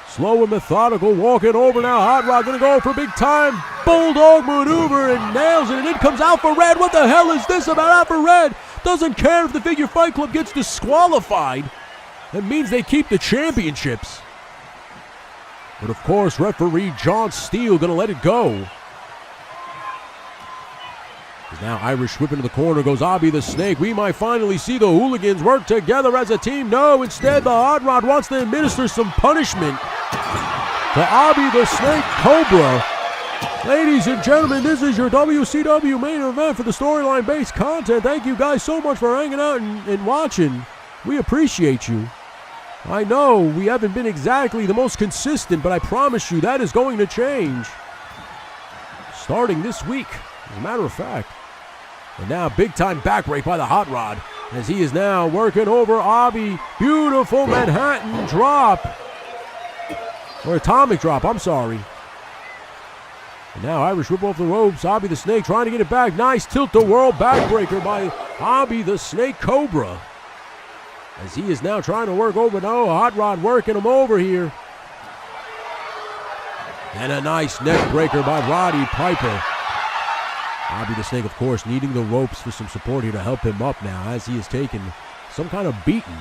Slow and methodical, walking over now. Hot Rod going to go for big time Bulldog maneuver and nails it. And in comes Alpha Red. What the hell is this about Alpha Red? Doesn't care if the Figure Fight Club gets disqualified. That means they keep the championships. But of course, referee John Steele going to let it go. Now Irish Whip into the corner goes Abi the Snake. We might finally see the Hooligans work together as a team. No, instead the Hot Rod wants to administer some punishment to Abi the Snake Cobra. Ladies and gentlemen, this is your WCW main event for the storyline-based content. Thank you guys so much for hanging out and watching. We appreciate you. I know we haven't been exactly the most consistent, but I promise you that is going to change. Starting this week, as a matter of fact. And now big-time back rake by the Hot Rod as he is now working over Abi. Beautiful Manhattan drop. Or atomic drop, I'm sorry. And now Irish Whip off the ropes. Abi the Snake trying to get it back. Nice tilt-the-world backbreaker by Abi the Snake Cobra. As he is now trying to work over. No, Hot Rod working him over here. And a nice neck breaker by Roddy Piper. Abi the Snake, of course, needing the ropes for some support here to help him up now as he is taking some kind of beating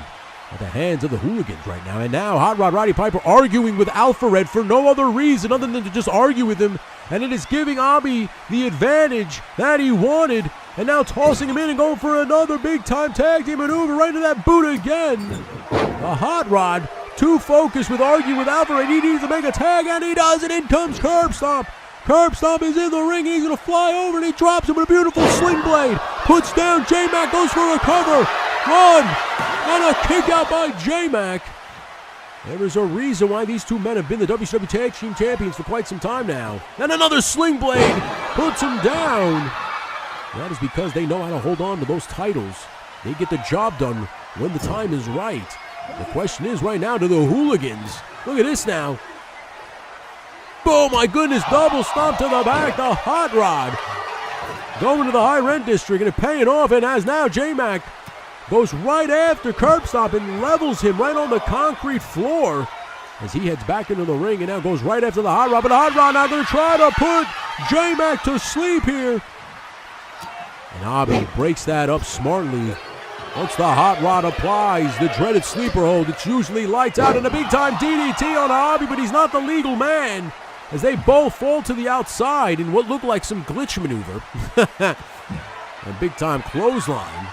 at the hands of the Hooligans right now. And now Hot Rod Roddy Piper arguing with Alpha Red for no other reason other than to just argue with him. And it is giving Abi the advantage that he wanted. And now tossing him in and going for another big-time tag team maneuver right into that boot again. The Hot Rod, too focused with arguing with Alpha Red. He needs to make a tag, and he does. And in comes Curb Stomp. Curb Stomp is in the ring, and he's going to fly over, and he drops him with a beautiful sling blade. Puts down J-Mac, goes for a cover. 1, and a kick out by J-Mac. There is a reason why these two men have been the WCW Tag Team Champions for quite some time now. And another sling blade puts him down. That is because they know how to hold on to those titles. They get the job done when the time is right. The question is right now to the Hooligans. Look at this now. Oh my goodness, double stomp to the back, the Hot Rod. Going to the high rent district and paying off, and as now J-Mac goes right after Curb Stomp and levels him right on the concrete floor as he heads back into the ring and now goes right after the Hot Rod. But the Hot Rod now going to try to put J-Mac to sleep here. And Abi breaks that up smartly. Once the Hot Rod applies the dreaded sleeper hold, it's usually lights out and a big-time DDT on Abi, but he's not the legal man, as they both fall to the outside in what looked like some glitch maneuver. A big-time clothesline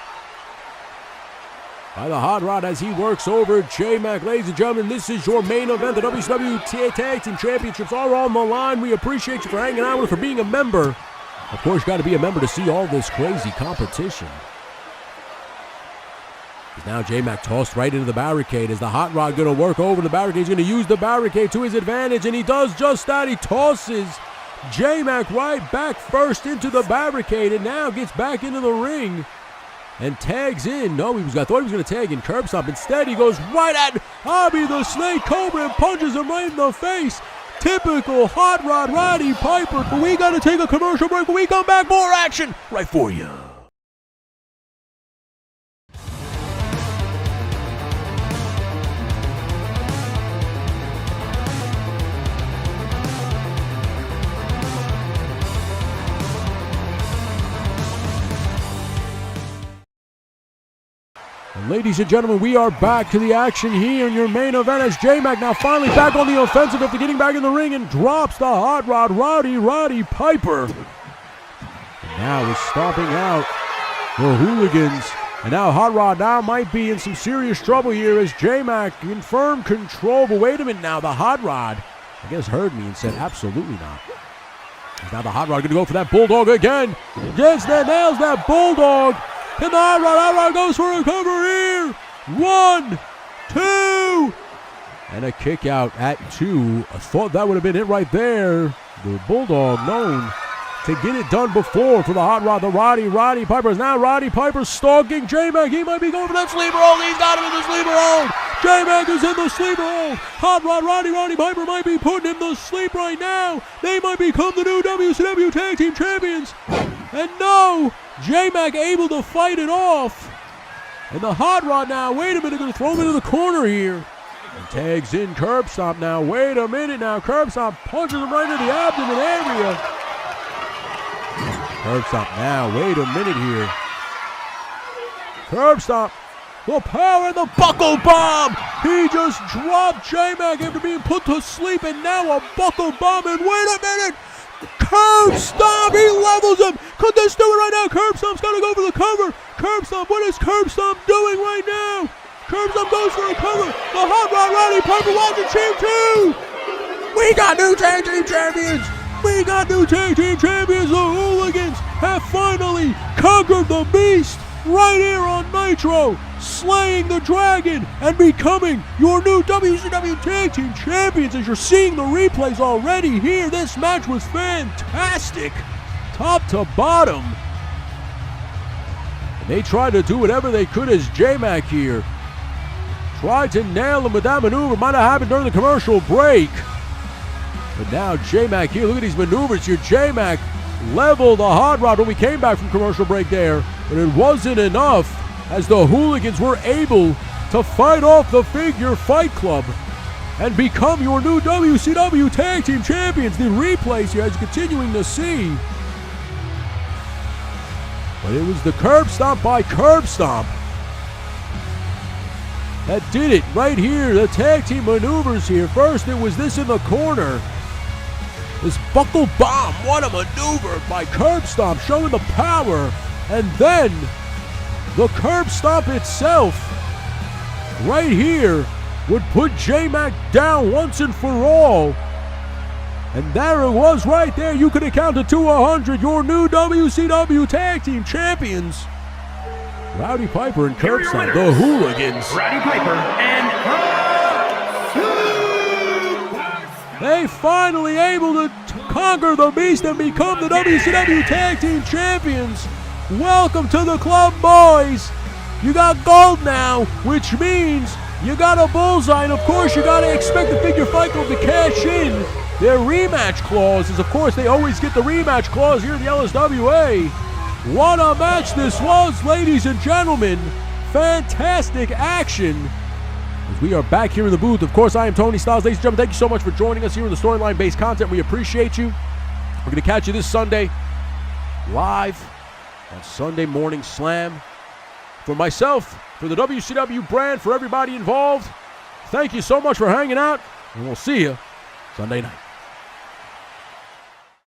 by the Hot Rod as he works over J-Mac. Ladies and gentlemen, this is your main event. The WCW Tag Team Championships are on the line. We appreciate you for hanging out with us, for being a member. Of course, you got to be a member to see all this crazy competition. Now J-Mac tossed right into the barricade. Is the Hot Rod going to work over the barricade? He's going to use the barricade to his advantage, and he does just that. He tosses J-Mac right back first into the barricade, and now gets back into the ring and tags in. No, I thought he was going to tag in Curb Stomp. Instead, he goes right at Abi the Snake Cobra and punches him right in the face. Typical Hot Rod Roddy Piper. But we got to take a commercial break. When we come back, more action right for you. And ladies and gentlemen, we are back to the action here in your main event as J-Mac now finally back on the offensive after getting back in the ring and drops the Hot Rod Roddy Piper. And now is stomping out the hooligans. And now Hot Rod now might be in some serious trouble here as J-Mac in firm control. But wait a minute now, the Hot Rod, I guess, heard me and said absolutely not. Now the Hot Rod going to go for that Bulldog again. Gets that, nails that Bulldog. And the Hot Rod goes for a cover here. 1, 2. And a kick out at 2. I thought that would have been it right there. The Bulldog known to get it done before for the Hot Rod. The Roddy Piper. Now Roddy Piper stalking J-Mac. He might be going for that sleeper hold. He's got him in the sleeper hold. J-Mac is in the sleeper hold. Hot Rod Roddy Piper might be putting him to sleep right now. They might become the new WCW Tag Team Champions. And no, J-Mac able to fight it off. And the Hot Rod now, wait a minute, going to throw him into the corner here. And tags in Curb Stomp now. Wait a minute now. Curb Stomp punches him right in the abdomen area. Curb Stomp now. Wait a minute here. Curb Stomp. The power and the buckle bomb. He just dropped J-Mac after being put to sleep, and now a buckle bomb. And wait a minute. Curb Stomp. He levels him. Could this do it right now? Curb Stomp's got to go for the cover. Curb Stomp. What is Curb Stomp doing right now? Curb Stomp goes for a cover. The Hot Rod Roddy Piper wants a champ too. We got new tag team champions. We got new tag team champions. The hooligans have finally conquered the beast right here on Nitro, slaying the dragon and becoming your new WCW Tag Team Champions. As you're seeing the replays already here, this match was fantastic, top to bottom. And they tried to do whatever they could as J-Mac here tried to nail him with that maneuver. Might have happened during the commercial break. But now J-Mac here, look at these maneuvers here. J-Mac leveled the Hot Rod when we came back from commercial break there. But it wasn't enough as the hooligans were able to fight off the Figure Fight Club and become your new WCW Tag Team Champions. The replays here as continuing to see. But it was the Curb Stomp by Curb Stomp that did it right here. The tag team maneuvers here. First it was this in the corner. This buckle bomb. What a maneuver by Curb Stomp, showing the power. And then the Curb Stomp itself right here would put J-Mac down once and for all. And there it was right there. You could have counted to 100. Your new WCW Tag Team Champions, Rowdy Piper and Curb Stomp, the hooligans. Rowdy Piper and They finally able to conquer the beast and become the WCW Tag Team Champions. Welcome to the club, boys. You got gold now, which means you got a bullseye. And of course, you got to expect the Figure Fight Club to cash in their rematch clauses. Of course, they always get the rematch clause here in the LSWA. What a match this was, ladies and gentlemen. Fantastic action. As we are back here in the booth, of course, I am Tony Styles. Ladies and gentlemen, thank you so much for joining us here in the storyline-based content. We appreciate you. We're going to catch you this Sunday live on Sunday Morning Slam. For myself, for the WCW brand, for everybody involved, thank you so much for hanging out, and we'll see you Sunday night.